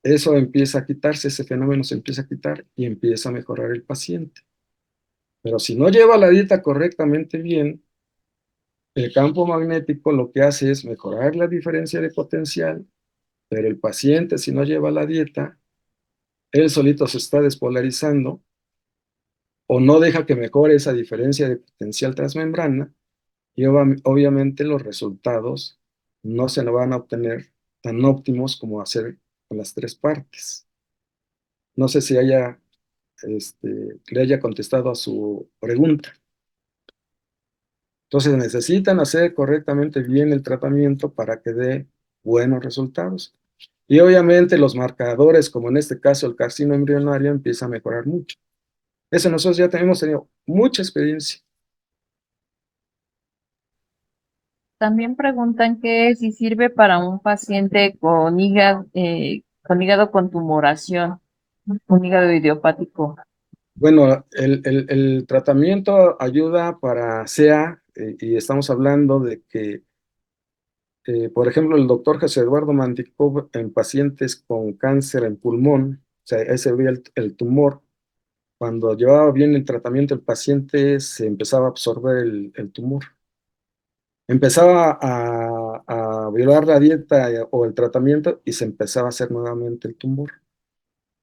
eso empieza a quitarse, ese fenómeno se empieza a quitar y empieza a mejorar el paciente. Pero si no lleva la dieta correctamente bien, el campo magnético lo que hace es mejorar la diferencia de potencial, pero el paciente, si no lleva la dieta, él solito se está despolarizando o no deja que mejore esa diferencia de potencial transmembrana y obviamente los resultados no se van a obtener tan óptimos como hacer con las tres partes. No sé si le haya contestado a su pregunta. Entonces necesitan hacer correctamente bien el tratamiento para que dé buenos resultados. Y obviamente los marcadores, como en este caso el carcinoma embrionario, empieza a mejorar mucho. Eso nosotros ya hemos tenido mucha experiencia. También preguntan que si sirve para un paciente con hígado con tumoración, un hígado idiopático. Bueno, el tratamiento ayuda para SEA, y estamos hablando de que, por ejemplo, el doctor José Eduardo Manticov en pacientes con cáncer en pulmón, o sea, ese veía el tumor. Cuando llevaba bien el tratamiento, el paciente se empezaba a absorber el tumor. Empezaba a violar la dieta o el tratamiento y se empezaba a hacer nuevamente el tumor.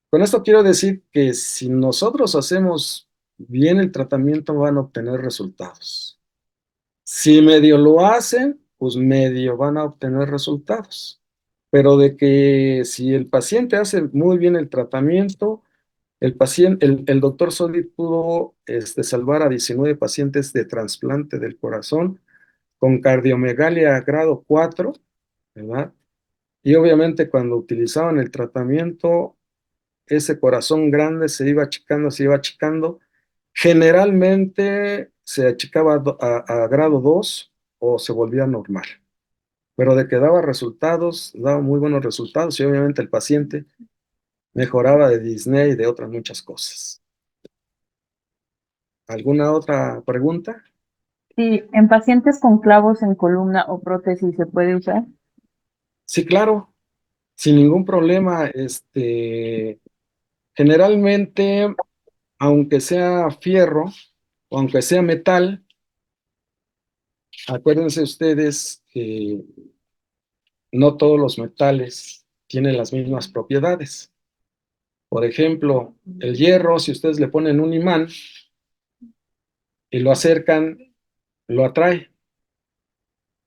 Con esto quiero decir que si nosotros hacemos bien el tratamiento, van a obtener resultados. Si medio lo hacen, pues medio van a obtener resultados. Pero de que si el paciente hace muy bien el tratamiento, el doctor Solid pudo salvar a 19 pacientes de trasplante del corazón con cardiomegalia grado 4, ¿verdad? Y obviamente cuando utilizaban el tratamiento, ese corazón grande se iba achicando. Generalmente se achicaba a grado 2 o se volvía normal. Pero de que daba resultados, daba muy buenos resultados y obviamente el paciente mejoraba de disnea y de otras muchas cosas. ¿Alguna otra pregunta? Sí, en pacientes con clavos en columna o prótesis se puede usar. Sí, claro, sin ningún problema. Generalmente, aunque sea fierro o aunque sea metal, acuérdense ustedes que no todos los metales tienen las mismas propiedades. Por ejemplo, el hierro, si ustedes le ponen un imán y lo acercan, lo atrae.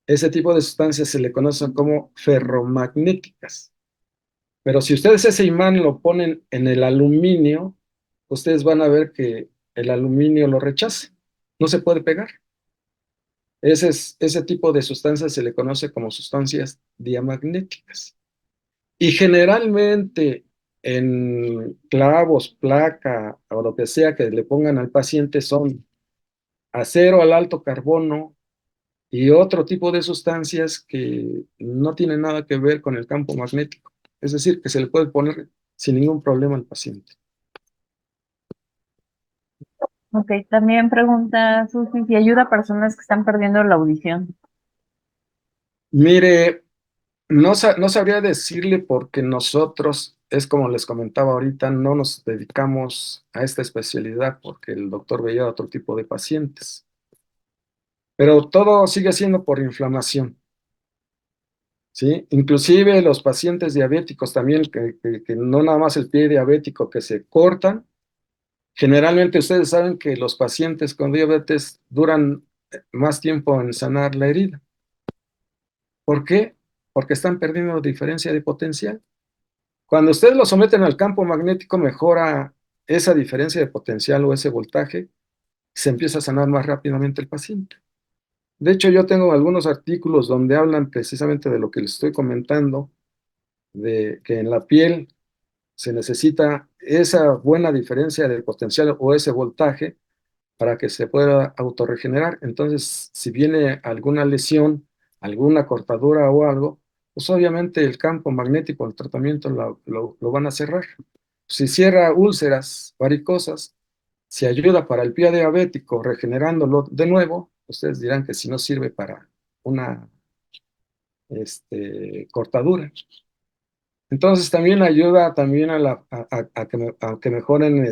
Ese tipo de sustancias se le conocen como ferromagnéticas. Pero si ustedes ese imán lo ponen en el aluminio, ustedes van a ver que el aluminio lo rechaza, no se puede pegar. Ese tipo de sustancias se le conoce como sustancias diamagnéticas. Y generalmente en clavos, placa o lo que sea que le pongan al paciente son acero al alto carbono y otro tipo de sustancias que no tienen nada que ver con el campo magnético. Es decir, que se le puede poner sin ningún problema al paciente. Ok, también pregunta Susi si ayuda a personas que están perdiendo la audición. Mire, no sabría decirle porque nosotros, es como les comentaba ahorita, no nos dedicamos a esta especialidad porque el doctor veía otro tipo de pacientes. Pero todo sigue siendo por inflamación, ¿sí? Inclusive los pacientes diabéticos también, que no nada más el pie diabético que se cortan. Generalmente ustedes saben que los pacientes con diabetes duran más tiempo en sanar la herida. ¿Por qué? Porque están perdiendo diferencia de potencial. Cuando ustedes lo someten al campo magnético, mejora esa diferencia de potencial o ese voltaje, se empieza a sanar más rápidamente el paciente. De hecho, yo tengo algunos artículos donde hablan precisamente de lo que les estoy comentando, de que en la piel se necesita esa buena diferencia de potencial o ese voltaje para que se pueda autorregenerar. Entonces, si viene alguna lesión, alguna cortadura o algo, pues obviamente el campo magnético, el tratamiento lo van a cerrar. Si cierra úlceras varicosas, si ayuda para el pie diabético regenerándolo de nuevo, ustedes dirán que si no sirve para una cortadura. Entonces también ayuda también a que mejoren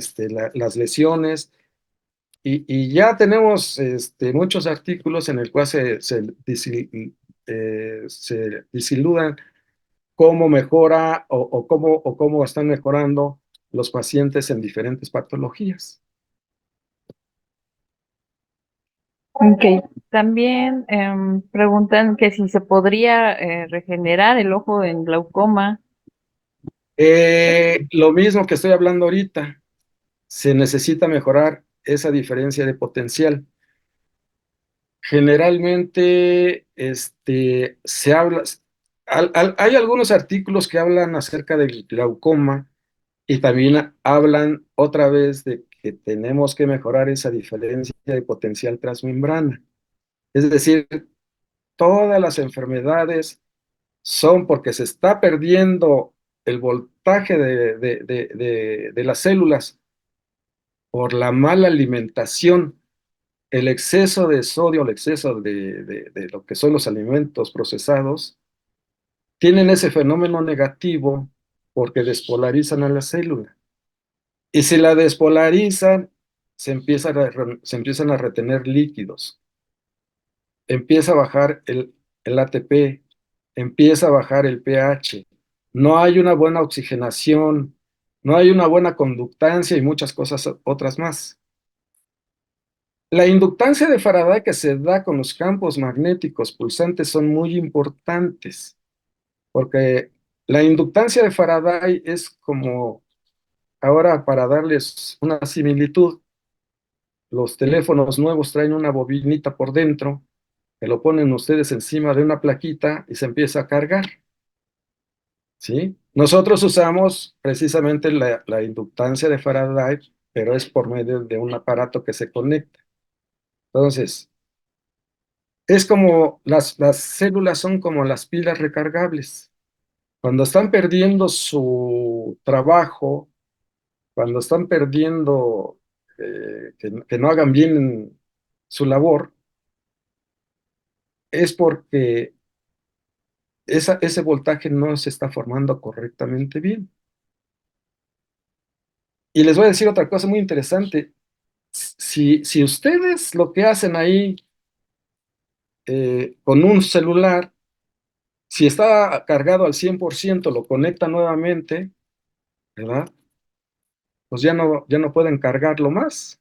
las lesiones y ya tenemos muchos artículos en el cual se disiludan cómo mejora o cómo están mejorando los pacientes en diferentes patologías. Ok, también preguntan que si se podría regenerar el ojo en glaucoma. Lo mismo que estoy hablando ahorita, se necesita mejorar esa diferencia de potencial. Generalmente, se habla, hay algunos artículos que hablan acerca del glaucoma y también hablan otra vez de que tenemos que mejorar esa diferencia de potencial transmembrana. Es decir, todas las enfermedades son porque se está perdiendo el voltaje de las células por la mala alimentación, el exceso de sodio, el exceso de lo que son los alimentos procesados, tienen ese fenómeno negativo porque despolarizan a la célula. Y si la despolarizan, se empiezan a retener líquidos, empieza a bajar el ATP, empieza a bajar el pH, no hay una buena oxigenación, no hay una buena conductancia y muchas cosas otras más. La inductancia de Faraday que se da con los campos magnéticos pulsantes son muy importantes, porque la inductancia de Faraday es como, ahora para darles una similitud, los teléfonos nuevos traen una bobinita por dentro, que lo ponen ustedes encima de una plaquita y se empieza a cargar, ¿sí? Nosotros usamos precisamente la inductancia de Faraday, pero es por medio de un aparato que se conecta. Entonces, es como las células son como las pilas recargables. Cuando están perdiendo su trabajo, cuando están perdiendo, que no hagan bien su labor, es porque ese voltaje no se está formando correctamente bien. Y les voy a decir otra cosa muy interesante. Si ustedes lo que hacen ahí con un celular, si está cargado al 100% lo conectan nuevamente, ¿verdad? Pues ya no pueden cargarlo más.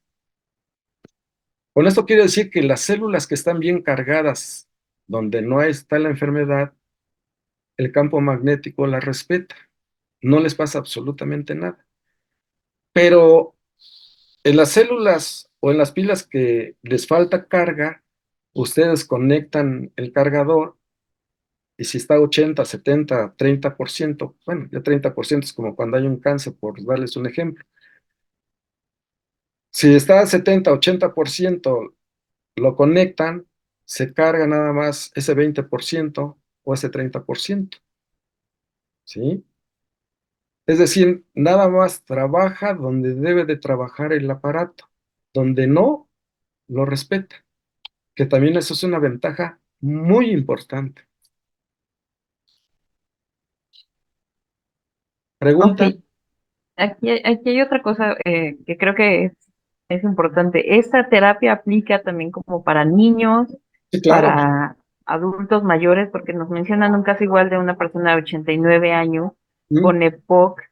Con esto quiero decir que las células que están bien cargadas, donde no está la enfermedad, el campo magnético las respeta, no les pasa absolutamente nada. Pero en las células o en las pilas que les falta carga, ustedes conectan el cargador y si está 80, 70, 30%, bueno, ya 30% es como cuando hay un cáncer, por darles un ejemplo. Si está 70, 80%, lo conectan, se carga nada más ese 20% o ese 30%, ¿sí? Es decir, nada más trabaja donde debe de trabajar el aparato, donde no lo respeta, que también eso es una ventaja muy importante. Ok, Pregunta. aquí hay otra cosa que creo que es importante. Esta terapia aplica también como para niños, Sí, claro. para adultos mayores, porque nos mencionan un caso igual de una persona de 89 años Mm, con EPOC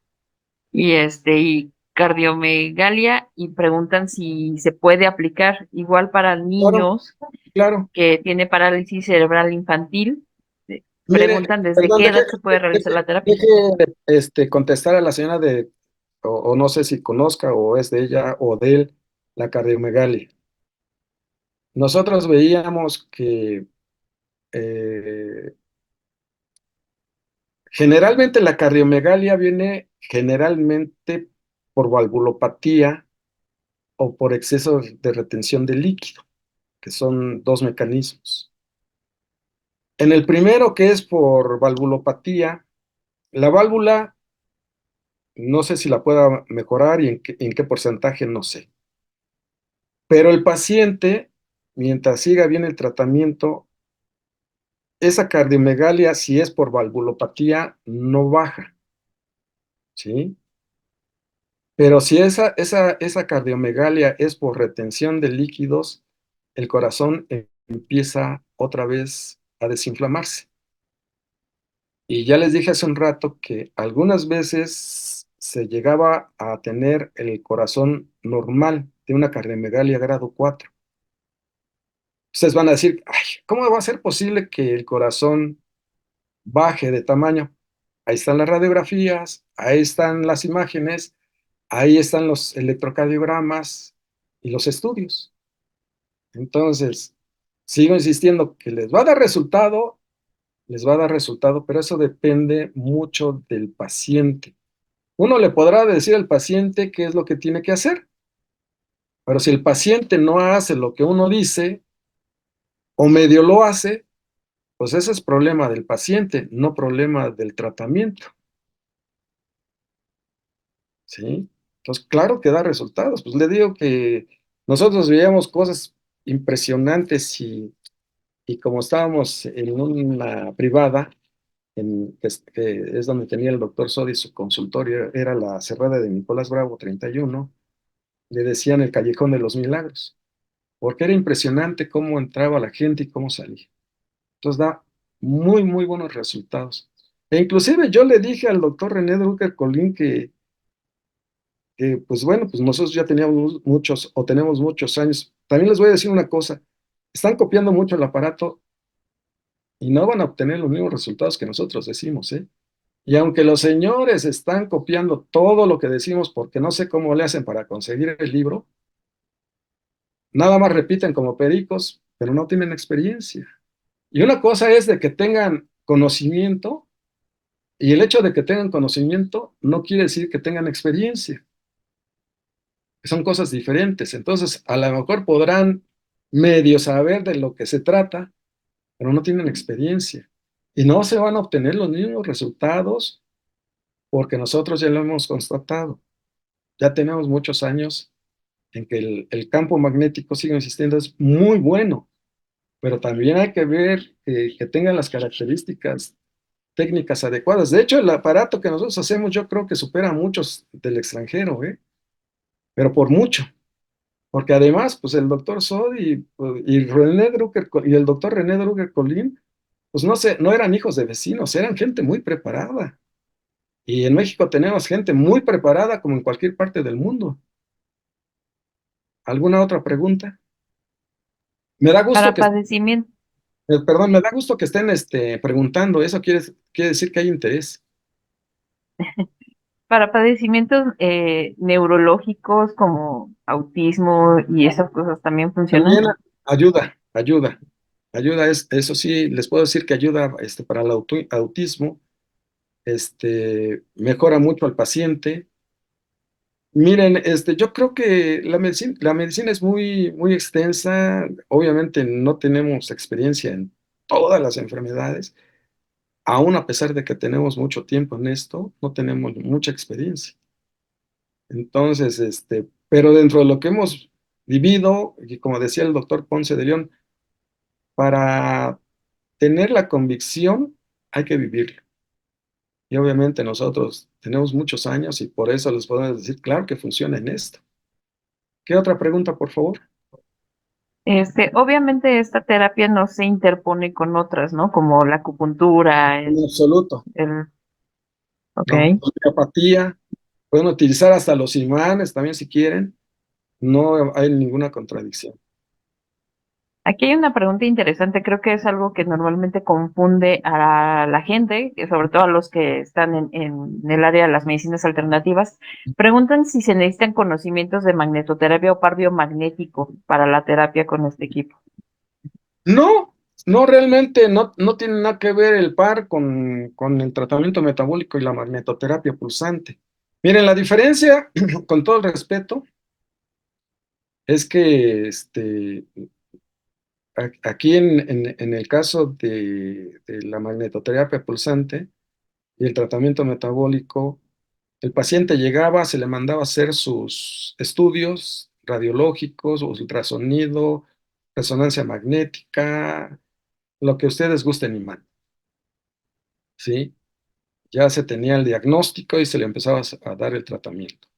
y cardiomegalia y preguntan si se puede aplicar igual para claro, niños claro. que tiene parálisis cerebral infantil. Mire, Preguntan desde perdón, qué edad se puede realizar la terapia. contestar a la señora o no sé si conozca o es de ella o de él, la cardiomegalia. Nosotros veíamos que eh, Generalmente la cardiomegalia viene generalmente por valvulopatía o por exceso de retención de líquido, que son dos mecanismos. En el primero, que es por valvulopatía, la válvula no sé si la pueda mejorar y en qué porcentaje, no sé. Pero el paciente, mientras siga bien el tratamiento, esa cardiomegalia, si es por valvulopatía, no baja, ¿sí? Pero si esa cardiomegalia es por retención de líquidos, el corazón empieza otra vez a desinflamarse. Y ya les dije hace un rato que algunas veces se llegaba a tener el corazón normal de una cardiomegalia grado 4. Ustedes van a decir, ay, ¿cómo va a ser posible que el corazón baje de tamaño? Ahí están las radiografías, ahí están las imágenes, ahí están los electrocardiogramas y los estudios. Entonces, sigo insistiendo que les va a dar resultado, pero eso depende mucho del paciente. Uno le podrá decir al paciente qué es lo que tiene que hacer, pero si el paciente no hace lo que uno dice o medio lo hace, pues ese es problema del paciente, no problema del tratamiento, ¿sí? Entonces, claro que da resultados. Pues le digo que nosotros veíamos cosas impresionantes y como estábamos en una privada, que es donde tenía el doctor Sodi su consultorio, era la Cerrada de Nicolás Bravo 31, le decían el Callejón de los Milagros, porque era impresionante cómo entraba la gente y cómo salía. Entonces da muy, muy buenos resultados. E inclusive yo le dije al doctor René Drucker Colín que, pues bueno, pues nosotros ya teníamos muchos o tenemos muchos años. También les voy a decir una cosa, están copiando mucho el aparato y no van a obtener los mismos resultados que nosotros decimos, ¿eh? Y aunque los señores están copiando todo lo que decimos porque no sé cómo le hacen para conseguir el libro, nada más repiten como pericos, pero no tienen experiencia. Y una cosa es de que tengan conocimiento, y el hecho de que tengan conocimiento no quiere decir que tengan experiencia, que son cosas diferentes. Entonces, a lo mejor podrán medio saber de lo que se trata, pero no tienen experiencia. Y no se van a obtener los mismos resultados porque nosotros ya lo hemos constatado. Ya tenemos muchos años en que el campo magnético, sigo insistiendo, es muy bueno, pero también hay que ver que tengan las características técnicas adecuadas. De hecho, el aparato que nosotros hacemos yo creo que supera a muchos del extranjero, ¿eh? Pero por mucho, porque además, pues el doctor Sodi y René Drucker y el doctor René Drucker Colín, pues no sé, no eran hijos de vecinos, eran gente muy preparada. Y en México tenemos gente muy preparada como en cualquier parte del mundo. ¿Alguna otra pregunta? Me da gusto Para que, padecimientos, perdón, me da gusto que estén preguntando, eso quiere decir que hay interés. para padecimientos neurológicos como autismo y esas cosas también funcionan. También ayuda, eso sí, les puedo decir que ayuda para el autismo, mejora mucho al paciente. Miren, yo creo que la medicina es muy, muy extensa, obviamente no tenemos experiencia en todas las enfermedades, aún a pesar de que tenemos mucho tiempo en esto, no tenemos mucha experiencia. Entonces, pero dentro de lo que hemos vivido, y como decía el doctor Ponce de León, para tener la convicción hay que vivirlo. Y obviamente nosotros tenemos muchos años y por eso les podemos decir, claro que funciona en esto. ¿Qué otra pregunta, por favor? Obviamente esta terapia no se interpone con otras, ¿no? Como la acupuntura, En absoluto, ok. no. Homeopatía, pueden utilizar hasta los imanes también si quieren, no hay ninguna contradicción. Aquí hay una pregunta interesante, creo que es algo que normalmente confunde a la gente, que sobre todo a los que están en el área de las medicinas alternativas. Preguntan si se necesitan conocimientos de magnetoterapia o par biomagnético para la terapia con este equipo. No, No, realmente no tiene nada que ver el par con el tratamiento metabólico y la magnetoterapia pulsante. Miren, la diferencia, con todo el respeto, es que aquí en el caso de la magnetoterapia pulsante y el tratamiento metabólico, el paciente llegaba, se le mandaba a hacer sus estudios radiológicos, ultrasonido, resonancia magnética, lo que ustedes gusten y manden, ¿sí? Ya se tenía el diagnóstico y se le empezaba a dar el tratamiento.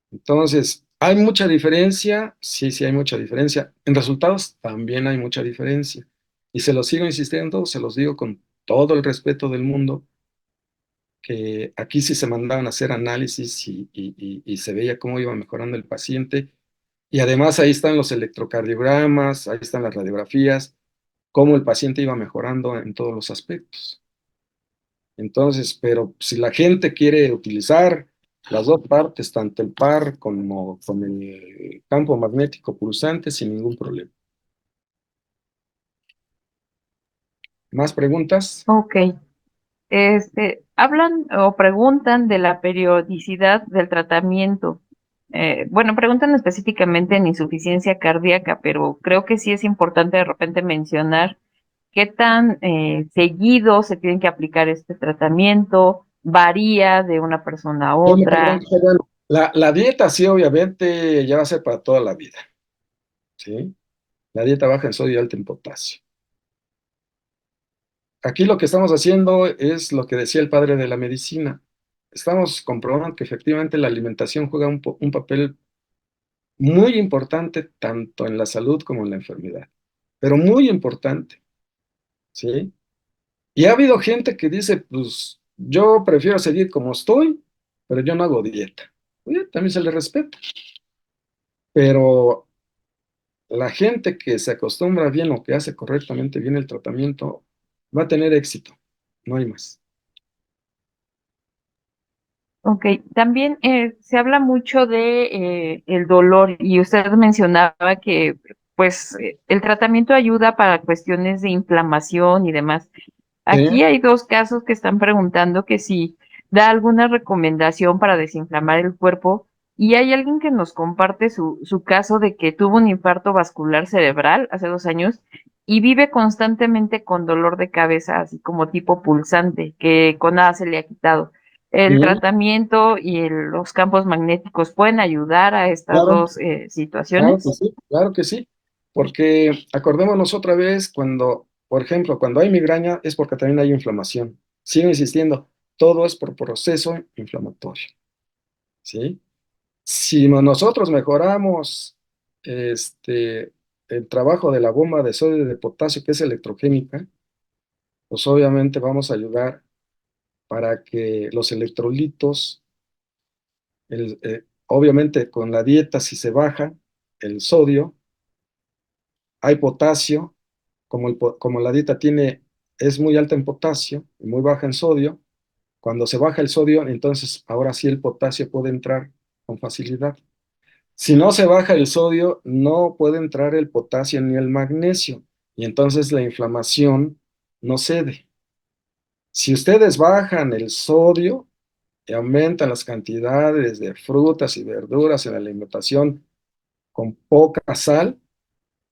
Entonces, ¿hay mucha diferencia? Sí, sí hay mucha diferencia. En resultados también hay mucha diferencia. Y se los sigo insistiendo, se los digo con todo el respeto del mundo, que aquí sí se mandaban a hacer análisis y se veía cómo iba mejorando el paciente. Y además ahí están los electrocardiogramas, ahí están las radiografías, cómo el paciente iba mejorando en todos los aspectos. Entonces, pero si la gente quiere utilizar las dos partes, tanto el par como con el campo magnético pulsante, sin ningún problema. ¿Más preguntas? Ok. Hablan o preguntan de la periodicidad del tratamiento. Bueno, preguntan específicamente en insuficiencia cardíaca, pero creo que sí es importante de repente mencionar qué tan seguido se tiene que aplicar este tratamiento, varía de una persona a Perdón, otra. la dieta sí, obviamente, ya va a ser para toda la vida, ¿sí? La dieta baja en sodio y alta en potasio. Aquí lo que estamos haciendo es lo que decía el padre de la medicina. Estamos comprobando que efectivamente la alimentación juega un papel muy importante tanto en la salud como en la enfermedad, pero muy importante, ¿sí? Y ha habido gente que dice, pues yo prefiero seguir como estoy, pero yo no hago dieta. Oye, también se le respeta, pero la gente que se acostumbra bien o que hace correctamente bien el tratamiento va a tener éxito, no hay más. Ok, también se habla mucho de el dolor y usted mencionaba que pues el tratamiento ayuda para cuestiones de inflamación y demás. Sí, Aquí hay dos casos que están preguntando que si da alguna recomendación para desinflamar el cuerpo y hay alguien que nos comparte su caso de que tuvo un infarto vascular cerebral hace 2 años y vive constantemente con dolor de cabeza, así como tipo pulsante, que con nada se le ha quitado. El sí, tratamiento y los campos magnéticos pueden ayudar a estas claro, dos situaciones. claro que sí, porque acordémonos otra vez cuando, por ejemplo, cuando hay migraña es porque también hay inflamación. Sigo insistiendo, todo es por proceso inflamatorio, ¿sí? Si nosotros mejoramos el trabajo de la bomba de sodio y de potasio, que es electrogénica, pues obviamente vamos a ayudar para que los electrolitos, obviamente con la dieta, si se baja el sodio, hay potasio, como la dieta es muy alta en potasio y muy baja en sodio, cuando se baja el sodio, entonces ahora sí el potasio puede entrar con facilidad. Si no se baja el sodio, no puede entrar el potasio ni el magnesio, y entonces la inflamación no cede. Si ustedes bajan el sodio y aumentan las cantidades de frutas y verduras en la alimentación con poca sal,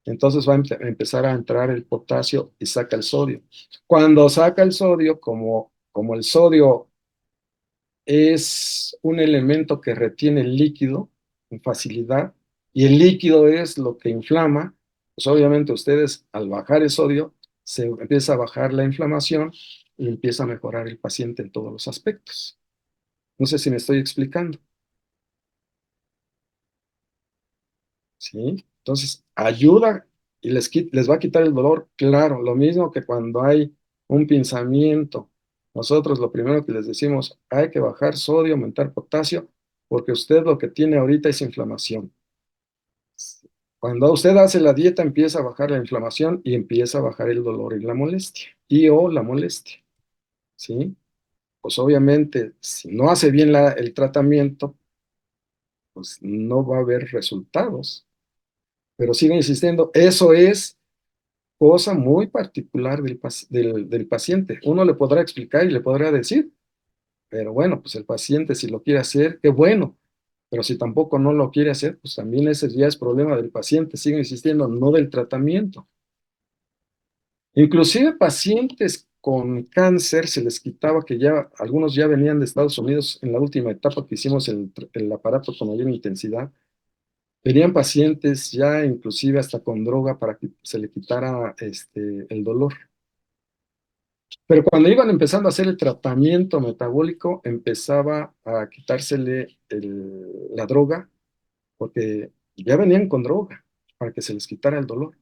entonces va a empezar a entrar el potasio y saca el sodio. Cuando saca el sodio, como el sodio es un elemento que retiene el líquido con facilidad y el líquido es lo que inflama, pues obviamente ustedes al bajar el sodio se empieza a bajar la inflamación y empieza a mejorar el paciente en todos los aspectos. No sé si me estoy explicando, ¿sí? Entonces, ayuda y les va a quitar el dolor, claro, lo mismo que cuando hay un pinzamiento. Nosotros lo primero que les decimos, hay que bajar sodio, aumentar potasio, porque usted lo que tiene ahorita es inflamación. Cuando usted hace la dieta, empieza a bajar la inflamación y empieza a bajar el dolor y la molestia, y o la molestia, ¿sí? Pues obviamente, si no hace bien el tratamiento, pues no va a haber resultados. Pero sigo insistiendo, eso es cosa muy particular del paciente. Uno le podrá explicar y le podrá decir, pero bueno, pues el paciente si lo quiere hacer, qué bueno, pero si tampoco no lo quiere hacer, pues también ese ya es problema del paciente, sigo insistiendo, no del tratamiento. Inclusive pacientes con cáncer se les quitaba que ya, algunos ya venían de Estados Unidos en la última etapa que hicimos el aparato con mayor intensidad. Venían pacientes ya inclusive hasta con droga para que se le quitara el dolor. Pero cuando iban empezando a hacer el tratamiento metabólico, empezaba a quitársele la droga, porque ya venían con droga para que se les quitara el dolor.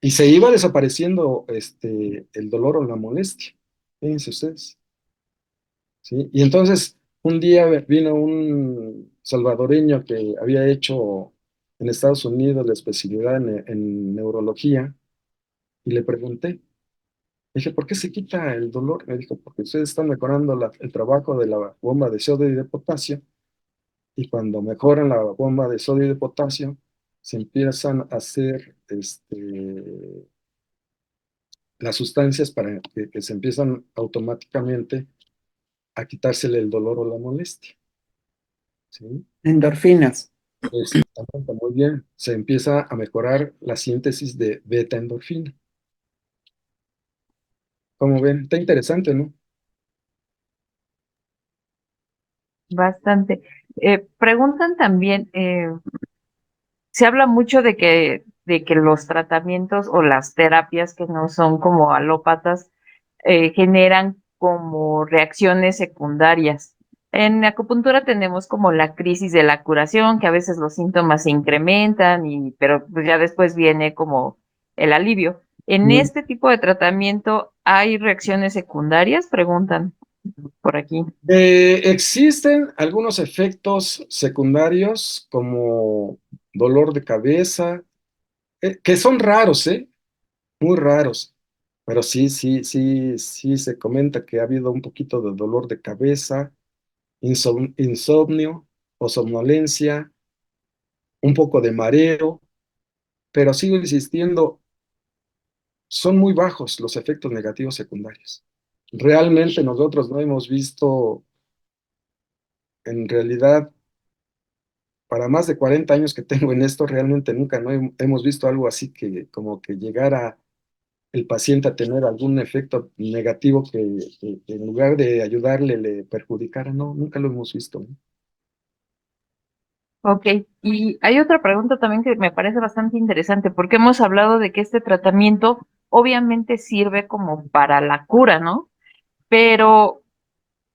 Y se iba desapareciendo el dolor o la molestia. Fíjense ustedes. ¿Sí? Y entonces un día vino un salvadoreño que había hecho en Estados Unidos la especialidad en neurología y le pregunté, dije, ¿por qué se quita el dolor? Me dijo, porque ustedes están mejorando el trabajo de la bomba de sodio y de potasio y cuando mejoran la bomba de sodio y de potasio se empiezan a hacer las sustancias para que se empiezan automáticamente a quitársele el dolor o la molestia. ¿Sí? Endorfinas. Exactamente, muy bien. Se empieza a mejorar la síntesis de beta endorfina. Como ven, está interesante, ¿no? Bastante. Preguntan también, se habla mucho de que los tratamientos o las terapias que no son como alópatas generan como reacciones secundarias. En acupuntura tenemos como la crisis de la curación, que a veces los síntomas se incrementan, pero pues ya después viene como el alivio. ¿En Mm. este tipo de tratamiento hay reacciones secundarias? Preguntan por aquí. Existen algunos efectos secundarios como dolor de cabeza, que son raros, ¿eh? Muy raros. Pero sí, sí, sí, sí se comenta que ha habido un poquito de dolor de cabeza, insomnio o somnolencia, un poco de mareo, pero sigo insistiendo, son muy bajos los efectos negativos secundarios. Realmente nosotros no hemos visto, en realidad, para más de 40 años que tengo en esto, realmente nunca no hemos visto algo así que como que llegara el paciente a tener algún efecto negativo que en lugar de ayudarle le perjudicara. No, nunca lo hemos visto, ¿no? Ok, y hay otra pregunta también que me parece bastante interesante, porque hemos hablado de que este tratamiento obviamente sirve como para la cura, ¿no? Pero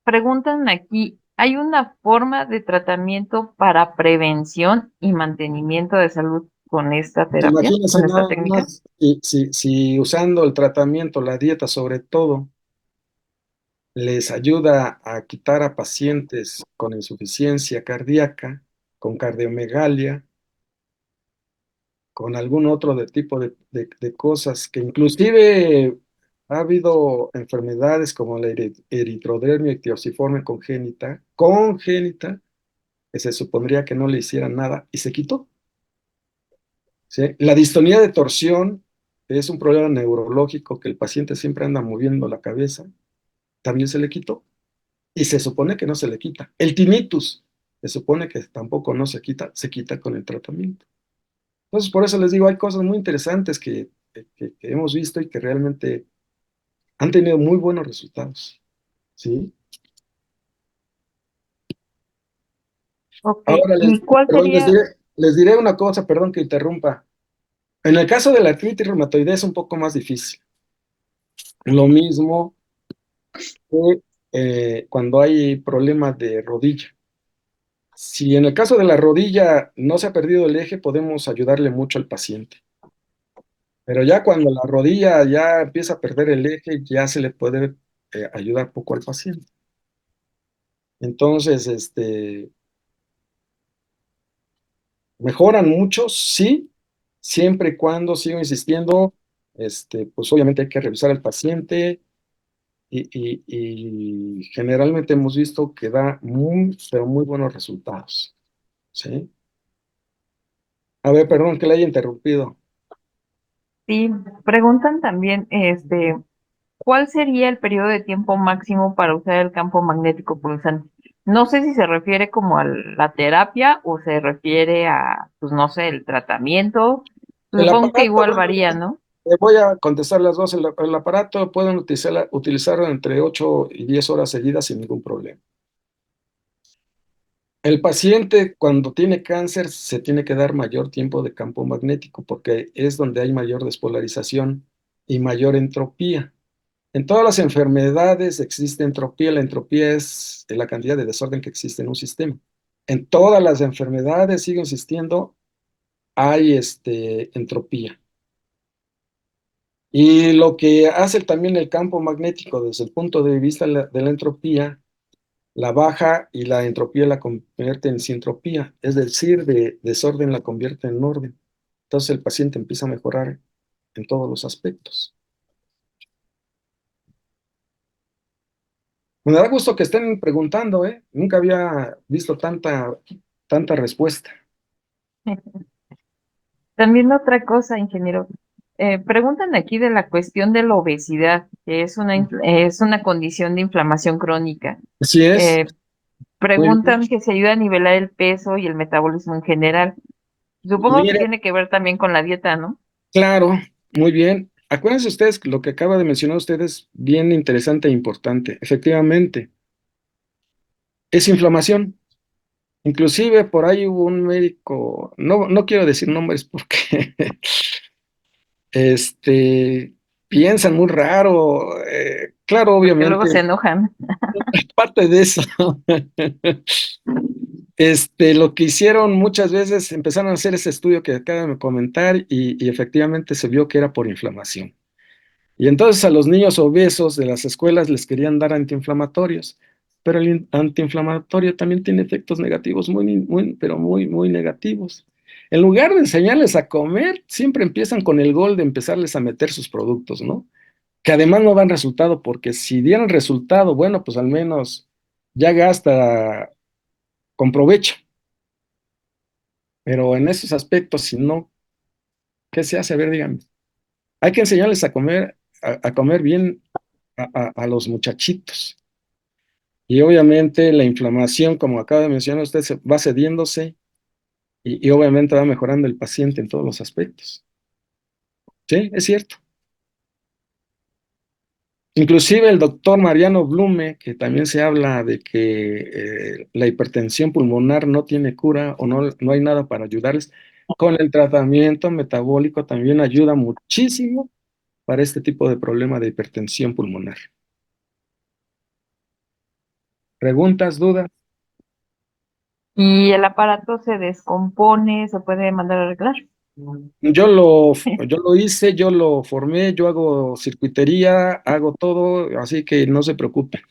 preguntan aquí, ¿hay una forma de tratamiento para prevención y mantenimiento de salud con esta terapia, Imagínense con esta nada técnica? más, si usando el tratamiento, la dieta sobre todo, les ayuda a quitar a pacientes con insuficiencia cardíaca, con cardiomegalia, con algún otro tipo de cosas, que inclusive ha habido enfermedades como la eritrodermia ictiosiforme congénita, que se supondría que no le hicieran nada y se quitó. ¿Sí? La distonía de torsión es un problema neurológico que el paciente siempre anda moviendo la cabeza, también se le quitó y se supone que no se le quita. El tinnitus se supone que tampoco no se quita, se quita con el tratamiento. Entonces, por eso les digo, hay cosas muy interesantes que hemos visto y que realmente han tenido muy buenos resultados. ¿Sí? Ok, Ahora, ¿y cuál perdón, sería? les diré una cosa, perdón que interrumpa. En el caso de la artritis reumatoide es un poco más difícil. Lo mismo que cuando hay problemas de rodilla. Si en el caso de la rodilla no se ha perdido el eje, podemos ayudarle mucho al paciente. Pero ya cuando la rodilla ya empieza a perder el eje, ya se le puede ayudar poco al paciente. Entonces, mejoran mucho, sí, siempre y cuando sigo insistiendo, pues obviamente hay que revisar al paciente y generalmente hemos visto que da muy, pero muy buenos resultados, ¿sí? A ver, perdón que le haya interrumpido. Sí, preguntan también, ¿cuál sería el periodo de tiempo máximo para usar el campo magnético pulsante? No sé si se refiere como a la terapia o se refiere a, pues no sé, el tratamiento. El Supongo que aparato, igual bueno, varía, ¿no? le voy a contestar las dos. El aparato pueden utilizarlo entre 8 y 10 horas seguidas sin ningún problema. El paciente cuando tiene cáncer se tiene que dar mayor tiempo de campo magnético porque es donde hay mayor despolarización y mayor entropía. En todas las enfermedades existe entropía. La entropía es la cantidad de desorden que existe en un sistema. En todas las enfermedades, sigo insistiendo, hay entropía. Y lo que hace también el campo magnético desde el punto de vista de la entropía, la baja y la entropía la convierte en sintropía, es decir, de desorden la convierte en orden. Entonces el paciente empieza a mejorar en todos los aspectos. Me da gusto que estén preguntando, ¿eh? Nunca había visto tanta respuesta. También otra cosa, ingeniero. Preguntan aquí de la cuestión de la obesidad, que es una condición de inflamación crónica. Así es, Eh, muy bien. Preguntan que se ayuda a nivelar el peso y el metabolismo en general. Supongo que Mire, tiene que ver también con la dieta, ¿no? claro, muy bien. Acuérdense ustedes que lo que acaba de mencionar ustedes, bien interesante e importante. Efectivamente, es inflamación. Inclusive por ahí hubo un médico, no quiero decir nombres porque este, piensan muy raro. Claro, Porque luego se obviamente, enojan. parte de eso. Lo que hicieron muchas veces, empezaron a hacer ese estudio que acabo de comentar y efectivamente se vio que era por inflamación. Y entonces a los niños obesos de las escuelas les querían dar antiinflamatorios, pero el antiinflamatorio también tiene efectos negativos, pero muy negativos. En lugar de enseñarles a comer, siempre empiezan con el gol de empezarles a meter sus productos, ¿no? Que además no dan resultado, porque si dieran resultado, bueno, pues al menos ya gasta con provecho. Pero en esos aspectos, si no, ¿qué se hace? A ver, díganme. Hay que enseñarles a comer bien a los muchachitos. Y obviamente la inflamación, como acaba de mencionar usted, se va cediéndose y obviamente va mejorando el paciente en todos los aspectos. Sí, es cierto. Inclusive el doctor Mariano Blume, que también se habla de que la hipertensión pulmonar no tiene cura o no hay nada para ayudarles, con el tratamiento metabólico también ayuda muchísimo para este tipo de problema de hipertensión pulmonar. ¿Preguntas, dudas? Y el aparato se descompone, se puede mandar a arreglar. Yo lo hice, yo lo formé, yo hago circuitería, hago todo, así que no se preocupe.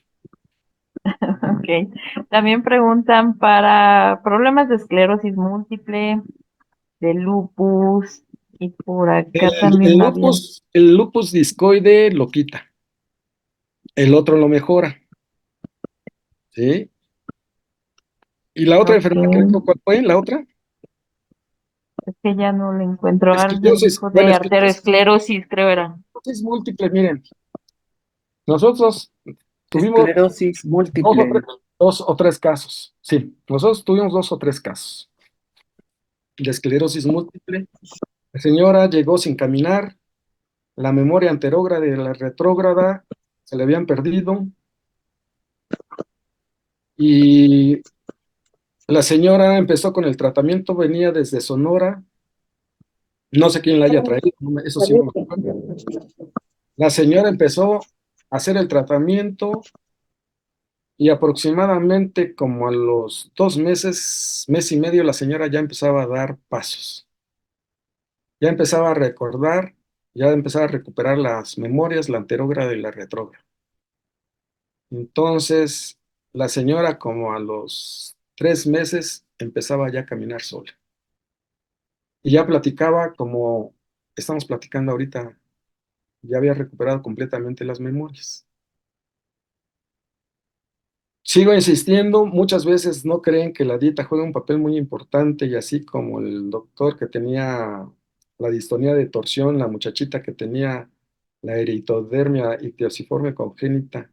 Ok. También preguntan para problemas de esclerosis múltiple, de lupus, y por acá también habían. El lupus discoide lo quita, el otro lo mejora, ¿sí? ¿Y la otra Ok, enfermedad que dijo, cuál fue? ¿La otra? es que ya no le encuentro. Alguien Esclerosis. dijo Bueno, de arteriosclerosis, creo era. esclerosis múltiple, miren, nosotros tuvimos Esclerosis dos o múltiple. tres, dos o tres casos, sí, nosotros tuvimos dos o tres casos de esclerosis múltiple. La señora llegó sin caminar, la memoria anterógrada y la retrógrada se le habían perdido y la señora empezó con el tratamiento, venía desde Sonora, no sé quién la haya traído, eso sí no me acuerdo. La señora empezó a hacer el tratamiento y aproximadamente como a los 2 meses, mes y medio, la señora ya empezaba a dar pasos, ya empezaba a recordar, ya empezaba a recuperar las memorias, la anterógrada y la retrógrada. Entonces, la señora como a los 3 meses empezaba ya a caminar sola. Y ya platicaba como estamos platicando ahorita, ya había recuperado completamente las memorias. Sigo insistiendo, muchas veces no creen que la dieta juega un papel muy importante y así como el doctor que tenía la distonía de torsión, la muchachita que tenía la eritodermia ictiosiforme congénita,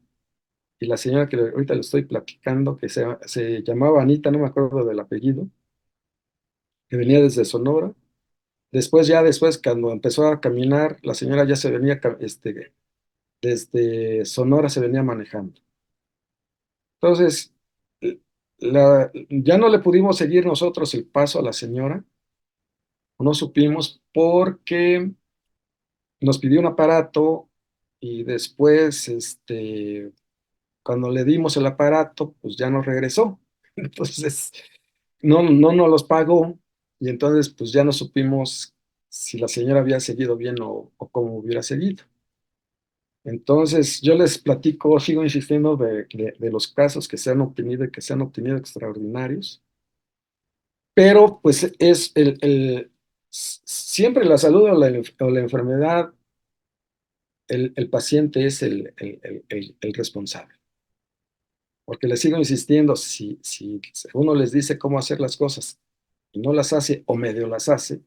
y la señora que ahorita le estoy platicando, que se llamaba Anita, no me acuerdo del apellido, que venía desde Sonora. Después, cuando empezó a caminar, la señora ya se venía, desde Sonora se venía manejando. Entonces, ya no le pudimos seguir nosotros el paso a la señora, no supimos porque nos pidió un aparato y después, cuando le dimos el aparato, pues ya nos regresó. Entonces, no nos los pagó y entonces pues ya no supimos si la señora había seguido bien o cómo hubiera seguido. Entonces, yo les platico, sigo insistiendo de los casos que se han obtenido y que se han obtenido extraordinarios, pero pues es siempre la salud o la enfermedad, el paciente es el responsable. Porque les sigo insistiendo, si uno les dice cómo hacer las cosas y no las hace o medio las hace,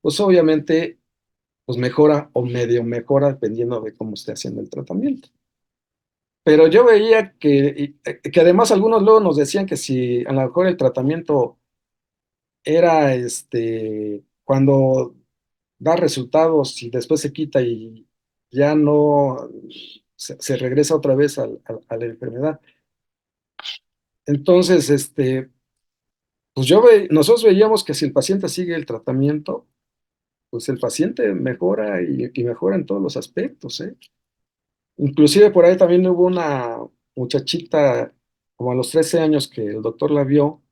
pues obviamente pues mejora o medio mejora dependiendo de cómo esté haciendo el tratamiento. Pero yo veía que además algunos luego nos decían que si a lo mejor el tratamiento era cuando da resultados y después se quita y ya no se regresa otra vez a la enfermedad. Entonces, pues nosotros veíamos que si el paciente sigue el tratamiento, pues el paciente mejora y mejora en todos los aspectos, ¿eh? Inclusive por ahí también hubo una muchachita como a los 13 años que el doctor la vio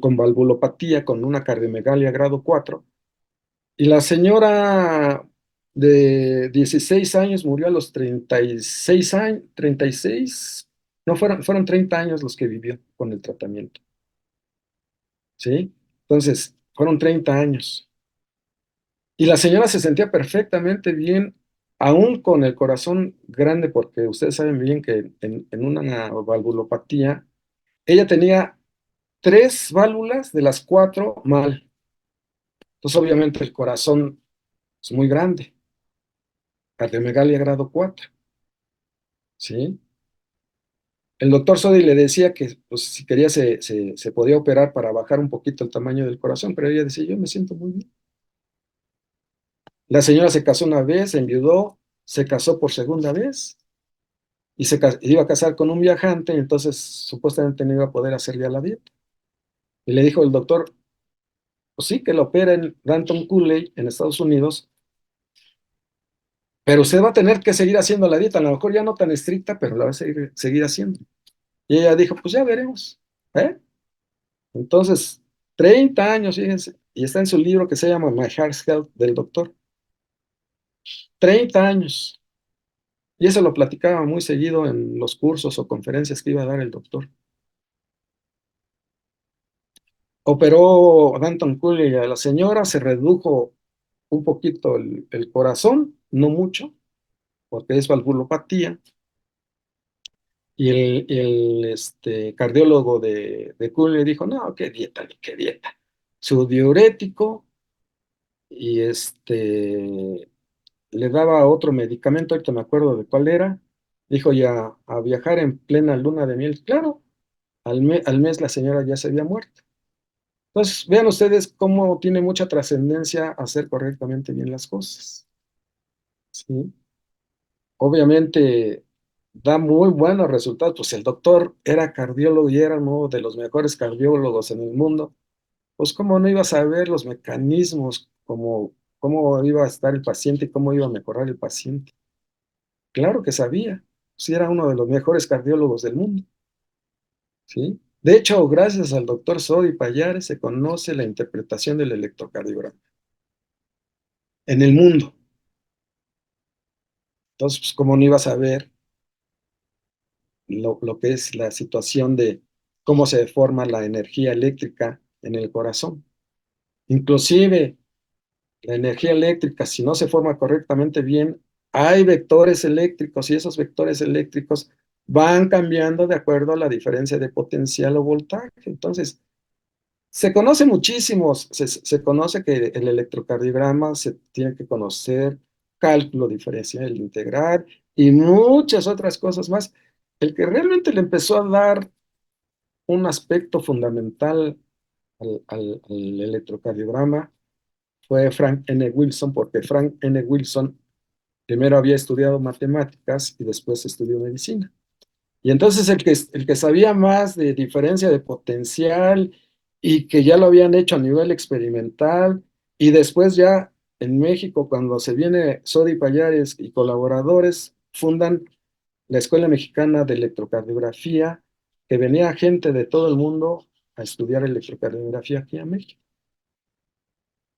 con valvulopatía, con una cardiomegalia grado 4, y la señora de 16 años murió a los 36 años, 36, no fueron 30 años los que vivió con el tratamiento, ¿sí? Entonces, fueron 30 años. Y la señora se sentía perfectamente bien, aún con el corazón grande, porque ustedes saben bien que en una valvulopatía, ella tenía 3 válvulas de las 4 mal. Entonces, obviamente, el corazón es muy grande, cardiomegalia grado 4, ¿sí? El doctor Sodi le decía que pues, si quería se podía operar para bajar un poquito el tamaño del corazón, pero ella decía, yo me siento muy bien. La señora se casó una vez, se enviudó, se casó por segunda vez y iba a casar con un viajante, y entonces supuestamente no iba a poder hacer ya la dieta. Y le dijo el doctor, pues sí, que lo operen Danton Cooley en Estados Unidos, pero usted va a tener que seguir haciendo la dieta, a lo mejor ya no tan estricta, pero la va a seguir haciendo. Y ella dijo, pues ya veremos, ¿eh? Entonces, 30 años, fíjense, y está en su libro que se llama My Heart's Health del doctor. 30 años. Y eso lo platicaba muy seguido en los cursos o conferencias que iba a dar el doctor. Operó Danton Cooley a la señora, se redujo un poquito el corazón, no mucho, porque es valvulopatía, y el cardiólogo de Cooley dijo, no, qué dieta, ni qué dieta. Su diurético y le daba otro medicamento, ahorita me acuerdo de cuál era, dijo ya a viajar en plena luna de miel, claro, al mes la señora ya se había muerto. Entonces, vean ustedes cómo tiene mucha trascendencia hacer correctamente bien las cosas, ¿sí? Obviamente da muy buenos resultados, pues el doctor era cardiólogo y era uno de los mejores cardiólogos en el mundo, pues cómo no iba a saber los mecanismos, cómo iba a estar el paciente y cómo iba a mejorar el paciente. Claro que sabía, sí era uno de los mejores cardiólogos del mundo, ¿sí? De hecho, gracias al doctor Sodi Pallares se conoce la interpretación del electrocardiograma en el mundo. Entonces, pues, ¿cómo no ibas a ver lo que es la situación de cómo se forma la energía eléctrica en el corazón? Inclusive, la energía eléctrica, si no se forma correctamente bien, hay vectores eléctricos y esos vectores eléctricos van cambiando de acuerdo a la diferencia de potencial o voltaje. Entonces, Se conoce muchísimo, se conoce que el electrocardiograma se tiene que conocer, cálculo diferencial integral y muchas otras cosas más. El que realmente le empezó a dar un aspecto fundamental al electrocardiograma fue Frank N. Wilson, porque Frank N. Wilson primero había estudiado matemáticas y después estudió medicina. Y entonces el que sabía más de diferencia de potencial y que ya lo habían hecho a nivel experimental, y después ya en México, cuando se viene Sodi Pallares y colaboradores, fundan la Escuela Mexicana de Electrocardiografía, que venía gente de todo el mundo a estudiar electrocardiografía aquí a México.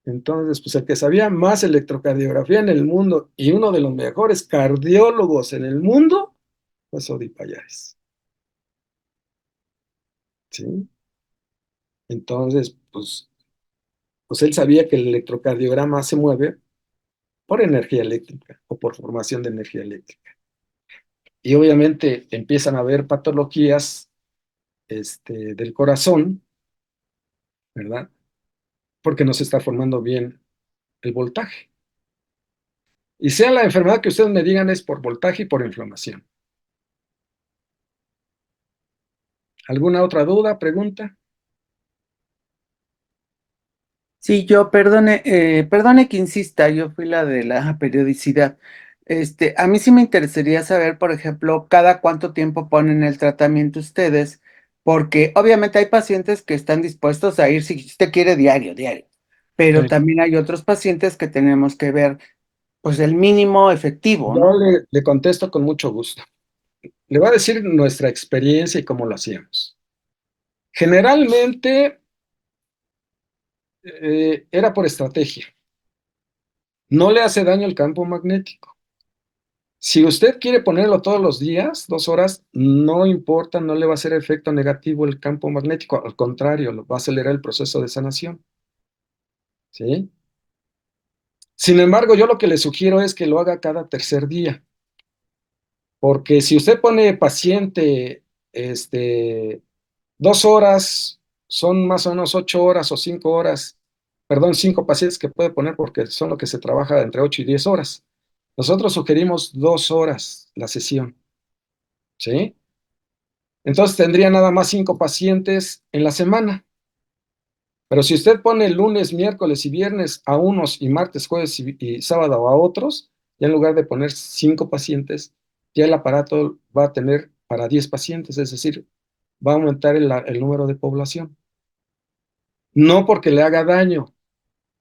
Entonces, pues el que sabía más electrocardiografía en el mundo y uno de los mejores cardiólogos en el mundo fue Sodi Pallares. ¿Sí? Entonces, pues él sabía que el electrocardiograma se mueve por energía eléctrica o por formación de energía eléctrica. Y obviamente empiezan a haber patologías del corazón, ¿verdad? Porque no se está formando bien el voltaje. Y sea la enfermedad que ustedes me digan es por voltaje y por inflamación. ¿Alguna otra duda, pregunta? Sí, yo perdone que insista, yo fui la de la periodicidad. A mí sí me interesaría saber, por ejemplo, cada cuánto tiempo ponen el tratamiento ustedes, porque obviamente hay pacientes que están dispuestos a ir si usted quiere diario, diario, pero Sí. también hay otros pacientes que tenemos que ver, pues el mínimo efectivo, Yo ¿no? le contesto con mucho gusto. Le voy a decir nuestra experiencia y cómo lo hacíamos. Generalmente era por estrategia. No le hace daño el campo magnético. Si usted quiere ponerlo todos los días, 2 horas, no importa, no le va a hacer efecto negativo el campo magnético, al contrario, lo va a acelerar el proceso de sanación. ¿Sí? Sin embargo, yo lo que le sugiero es que lo haga cada tercer día, porque si usted pone paciente, 2 horas, son más o menos 8 horas o 5 horas, perdón, 5 pacientes que puede poner porque son lo que se trabaja entre 8 y 10 horas. Nosotros sugerimos 2 horas la sesión, ¿sí? Entonces tendría nada más 5 pacientes en la semana. Pero si usted pone lunes, miércoles y viernes a unos y martes, jueves y sábado a otros, ya en lugar de poner 5 pacientes, ya el aparato va a tener para 10 pacientes, es decir, va a aumentar el número de población. No porque le haga daño,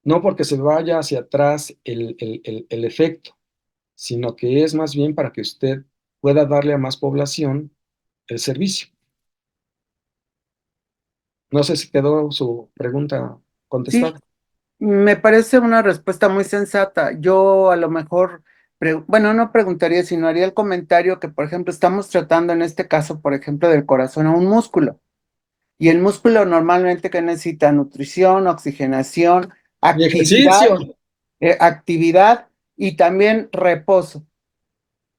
no porque se vaya hacia atrás el efecto, sino que es más bien para que usted pueda darle a más población el servicio. No sé si quedó su pregunta Sí, contestada. me parece una respuesta muy sensata. Yo a lo mejor, bueno, no preguntaría, sino haría el comentario que, por ejemplo, estamos tratando en este caso, por ejemplo, del corazón a un músculo. Y el músculo normalmente que necesita nutrición, oxigenación, Y actividad, ejercicio. actividad y también reposo,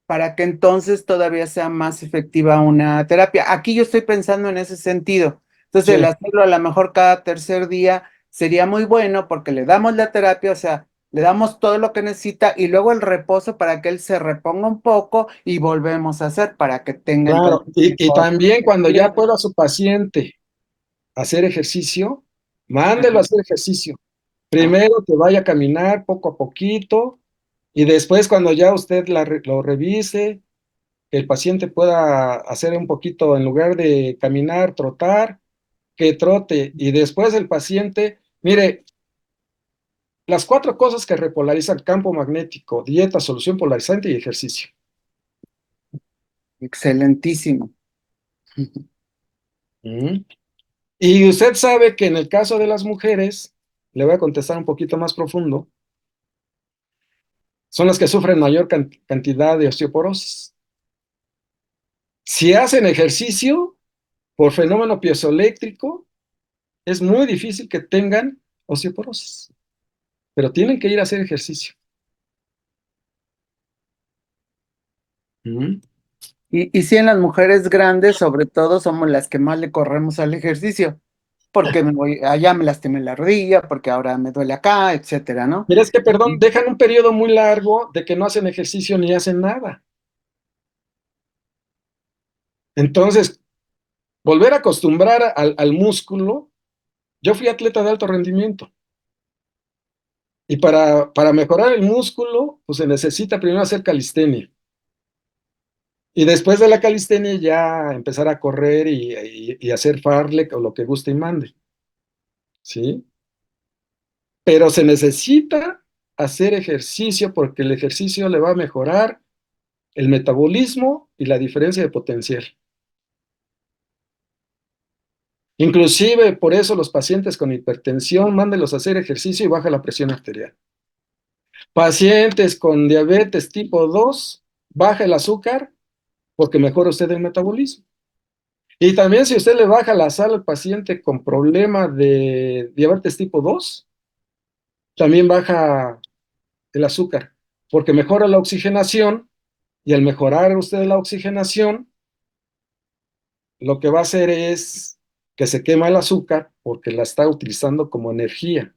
para que entonces todavía sea más efectiva una terapia. Aquí yo estoy pensando en ese sentido. Entonces, el Sí, hacerlo a lo mejor cada tercer día sería muy bueno porque le damos la terapia, o sea, le damos todo lo que necesita y luego el reposo para que él se reponga un poco y volvemos a hacer para que tenga claro. entonces Y mejor. también cuando ya pueda su paciente hacer ejercicio, mándelo a Ajá. hacer ejercicio. Ah, Primero que vaya a caminar poco a poquito y después cuando ya usted lo revise, que el paciente pueda hacer un poquito, en lugar de caminar, trotar, que trote. Y después el paciente, mire, las 4 cosas que repolarizan campo magnético: dieta, solución polarizante y ejercicio. excelentísimo. ¿Mm? Y usted sabe que en el caso de las mujeres, le voy a contestar un poquito más profundo, son las que sufren mayor cantidad de osteoporosis. Si hacen ejercicio por fenómeno piezoeléctrico, es muy difícil que tengan osteoporosis, pero tienen que ir a hacer ejercicio. ¿Mm? Y sí, en las mujeres grandes, sobre todo, somos las que más le corremos al ejercicio. porque allá me lastimé la rodilla, porque ahora me duele acá, etcétera, ¿no? Mira, es que, perdón, dejan un periodo muy largo de que no hacen ejercicio ni hacen nada. Entonces, volver a acostumbrar al músculo. Yo fui atleta de alto rendimiento y para mejorar el músculo, pues se necesita primero hacer calistenia. Y después de la calistenia ya empezar a correr y hacer fartlek o lo que guste y mande, ¿sí? Pero se necesita hacer ejercicio porque el ejercicio le va a mejorar el metabolismo y la diferencia de potencial. Inclusive por eso los pacientes con hipertensión, mándelos a hacer ejercicio y baja la presión arterial. Pacientes con diabetes tipo 2, baja el azúcar porque mejora usted el metabolismo. Y también si usted le baja la sal al paciente con problema de diabetes tipo 2, también baja el azúcar, porque mejora la oxigenación y al mejorar usted la oxigenación, lo que va a hacer es que se quema el azúcar porque la está utilizando como energía.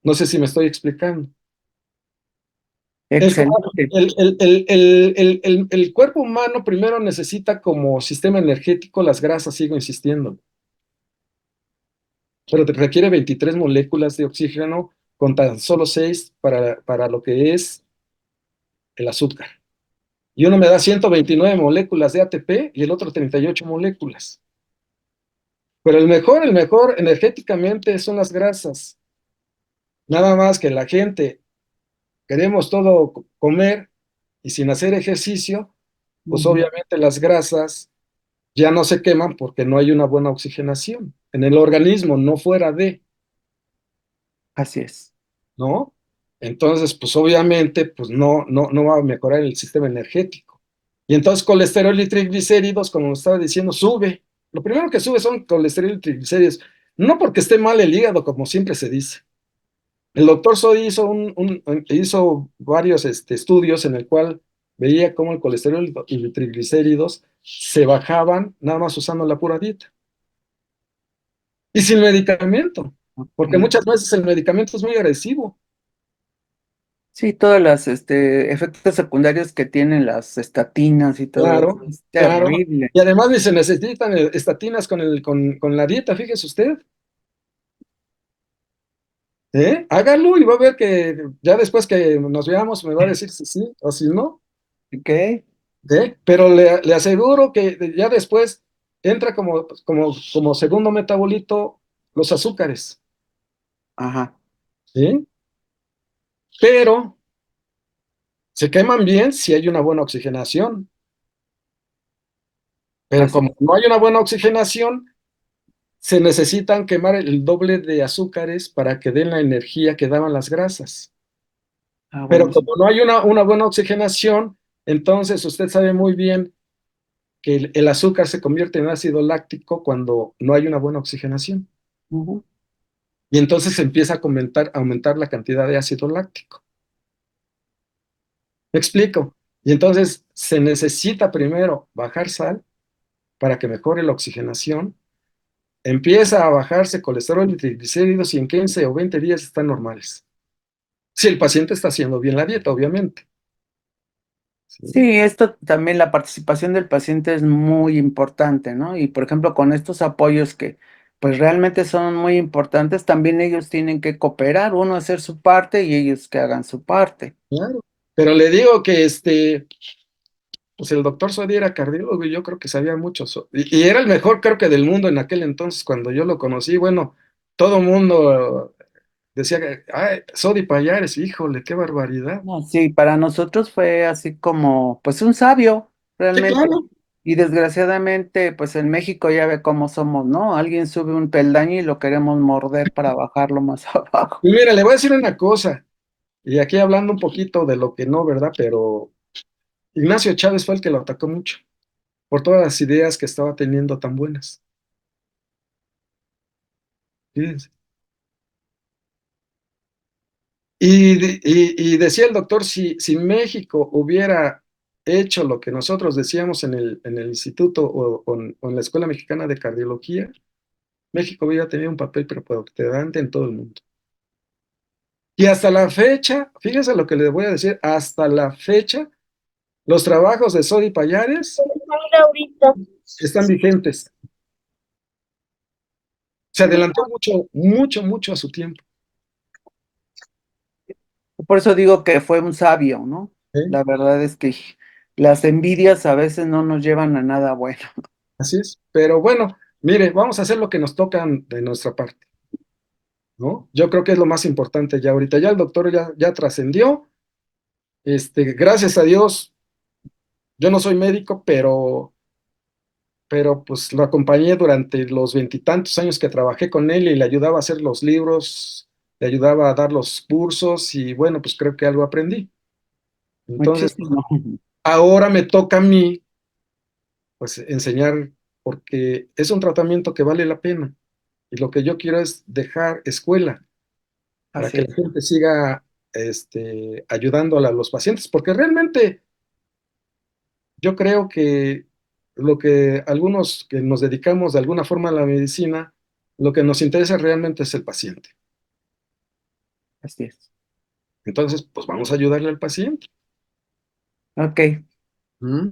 No sé si me estoy explicando. El, Excelente. el cuerpo humano primero necesita como sistema energético las grasas, sigo insistiendo, pero te requiere 23 moléculas de oxígeno con tan solo 6 para lo que es el azúcar. Y uno me da 129 moléculas de ATP y el otro 38 moléculas. Pero el mejor energéticamente son las grasas. Nada más que la gente queremos todo comer y sin hacer ejercicio, pues Ujú. obviamente las grasas ya no se queman porque no hay una buena oxigenación en el organismo, no fuera de, Así es. ¿no? Entonces, pues obviamente, pues no va a mejorar el sistema energético. Y entonces colesterol y triglicéridos, como estaba diciendo, sube. Lo primero que sube son colesterol y triglicéridos, no porque esté mal el hígado, como siempre se dice. El doctor Sodi hizo varios estudios en el cual veía cómo el colesterol y los triglicéridos se bajaban nada más usando la pura dieta. Y sin medicamento, porque Ok. muchas veces el medicamento es muy agresivo. Sí, todos los efectos secundarios que tienen las estatinas y todo eso Claro, es claro. terrible. Y además ni se necesitan estatinas con la dieta, fíjese usted. Hágalo y va a ver que ya después que nos veamos me va a decir si sí o si no. ¿Ok? Pero le aseguro que ya después entra como segundo metabolito los azúcares. Ajá. ¿Sí? Pero se queman bien si hay una buena oxigenación. Pero Así como es. no hay una buena oxigenación, se necesitan quemar el doble de azúcares para que den la energía que daban las grasas. Ah, Pero bueno, sí. como no hay una buena oxigenación, entonces usted sabe muy bien que el azúcar se convierte en ácido láctico cuando no hay una buena oxigenación. Ujú. Y entonces se empieza a aumentar la cantidad de ácido láctico. ¿Me explico? Y entonces se necesita primero bajar sal para que mejore la oxigenación. Empieza a bajarse colesterol y triglicéridos y en 15 o 20 días están normales. Si el paciente está haciendo bien la dieta, obviamente. ¿Sí? Sí, esto también, la participación del paciente es muy importante, ¿no? Y por ejemplo, con estos apoyos que pues realmente son muy importantes, también ellos tienen que cooperar, uno hacer su parte y ellos que hagan su parte. Claro. Pero le digo que pues el doctor Sodi era cardiólogo y yo creo que sabía mucho. Y era el mejor, creo que del mundo en aquel entonces, cuando yo lo conocí. Bueno, todo mundo decía que, ay, Sodi Payares, híjole, qué barbaridad. No, sí, para nosotros fue así como, pues un sabio, Sí, realmente. claro. Y desgraciadamente, pues en México ya ve cómo somos, ¿no? Alguien sube un peldaño y lo queremos morder para bajarlo más abajo. Y mira, le voy a decir una cosa, y aquí hablando un poquito de lo que no, ¿verdad? Pero Ignacio Chávez fue el que lo atacó mucho, por todas las ideas que estaba teniendo tan buenas. Fíjense. Y decía el doctor, si México hubiera hecho lo que nosotros decíamos en el instituto o en la Escuela Mexicana de Cardiología, México hubiera tenido un papel preponderante en todo el mundo. Y hasta la fecha, fíjense lo que les voy a decir, hasta la fecha, los trabajos de Sodi Pallares están vigentes. Se adelantó mucho, mucho, mucho a su tiempo. Por eso digo que fue un sabio, ¿no? ¿Eh? La verdad es que las envidias a veces no nos llevan a nada bueno. Así es. Pero bueno, mire, vamos a hacer lo que nos toca de nuestra parte, ¿no? Yo creo que es lo más importante ya ahorita. Ya el doctor ya trascendió. Gracias a Dios, yo no soy médico, pero pues lo acompañé durante los veintitantos años que trabajé con él y le ayudaba a hacer los libros, le ayudaba a dar los cursos y bueno, pues creo que algo aprendí. Entonces, Muchísimo. ahora me toca a mí, pues enseñar, porque es un tratamiento que vale la pena y lo que yo quiero es dejar escuela para Así que la es. gente siga ayudando a los pacientes, porque realmente yo creo que lo que algunos que nos dedicamos de alguna forma a la medicina, lo que nos interesa realmente es el paciente. Así es. Entonces, pues vamos a ayudarle al paciente. Ok. ¿Mm?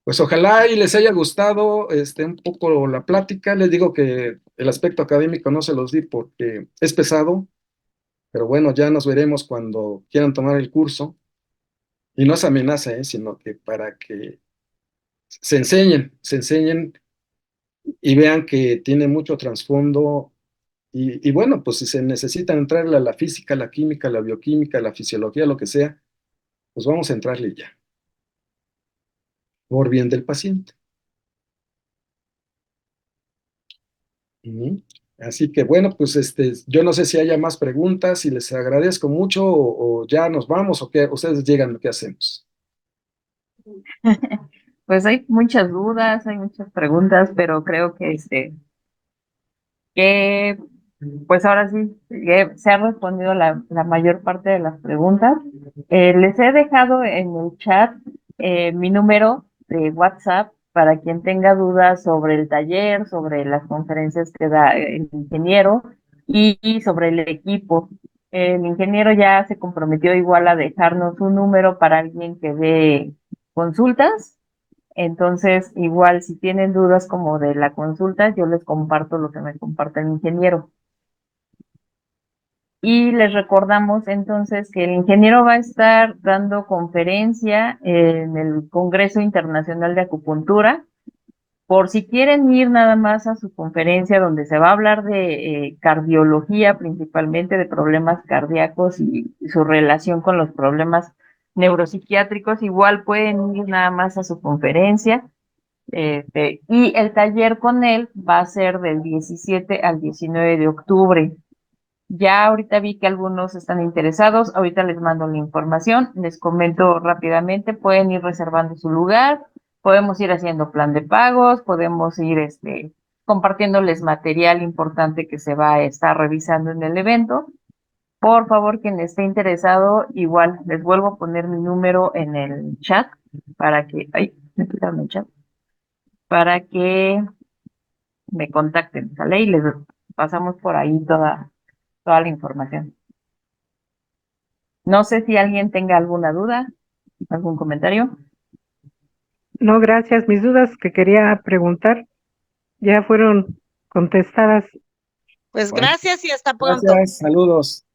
Pues ojalá y les haya gustado un poco la plática. Les digo que el aspecto académico no se los di porque es pesado, pero bueno, ya nos veremos cuando quieran tomar el curso. Y no es amenaza, sino que para que se enseñen y vean que tiene mucho trasfondo. Y bueno, pues si se necesita entrarle a la física, la química, la bioquímica, la fisiología, lo que sea, pues vamos a entrarle ya, por bien del paciente. Ujú. Así que bueno, pues yo no sé si haya más preguntas y les agradezco mucho o ya nos vamos o qué, ustedes llegan, ¿qué hacemos? Pues hay muchas dudas, hay muchas preguntas, pero creo que que pues ahora sí que se ha respondido la mayor parte de las preguntas. Les he dejado en el chat mi número de WhatsApp para quien tenga dudas sobre el taller, sobre las conferencias que da el ingeniero y sobre el equipo. El ingeniero ya se comprometió igual a dejarnos un número para alguien que dé consultas. Entonces, igual, si tienen dudas como de la consulta, yo les comparto lo que me comparte el ingeniero. Y les recordamos entonces que el ingeniero va a estar dando conferencia en el Congreso Internacional de Acupuntura. Por si quieren ir nada más a su conferencia donde se va a hablar de cardiología, principalmente de problemas cardíacos y su relación con los problemas neuropsiquiátricos, igual pueden ir nada más a su conferencia. Y el taller con él va a ser del 17 al 19 de octubre. Ya ahorita vi que algunos están interesados, ahorita les mando la información, les comento rápidamente, pueden ir reservando su lugar, podemos ir haciendo plan de pagos, podemos ir compartiéndoles material importante que se va a estar revisando en el evento. Por favor, quien esté interesado, igual les vuelvo a poner mi número en el chat para que, ay, me quitaron el chat, para que me contacten, ¿sale? Y les pasamos por ahí toda la información. No sé si alguien tenga alguna duda, algún comentario. No, gracias. Mis dudas que quería preguntar ya fueron contestadas. Pues Bueno, gracias y hasta pronto. gracias, saludos.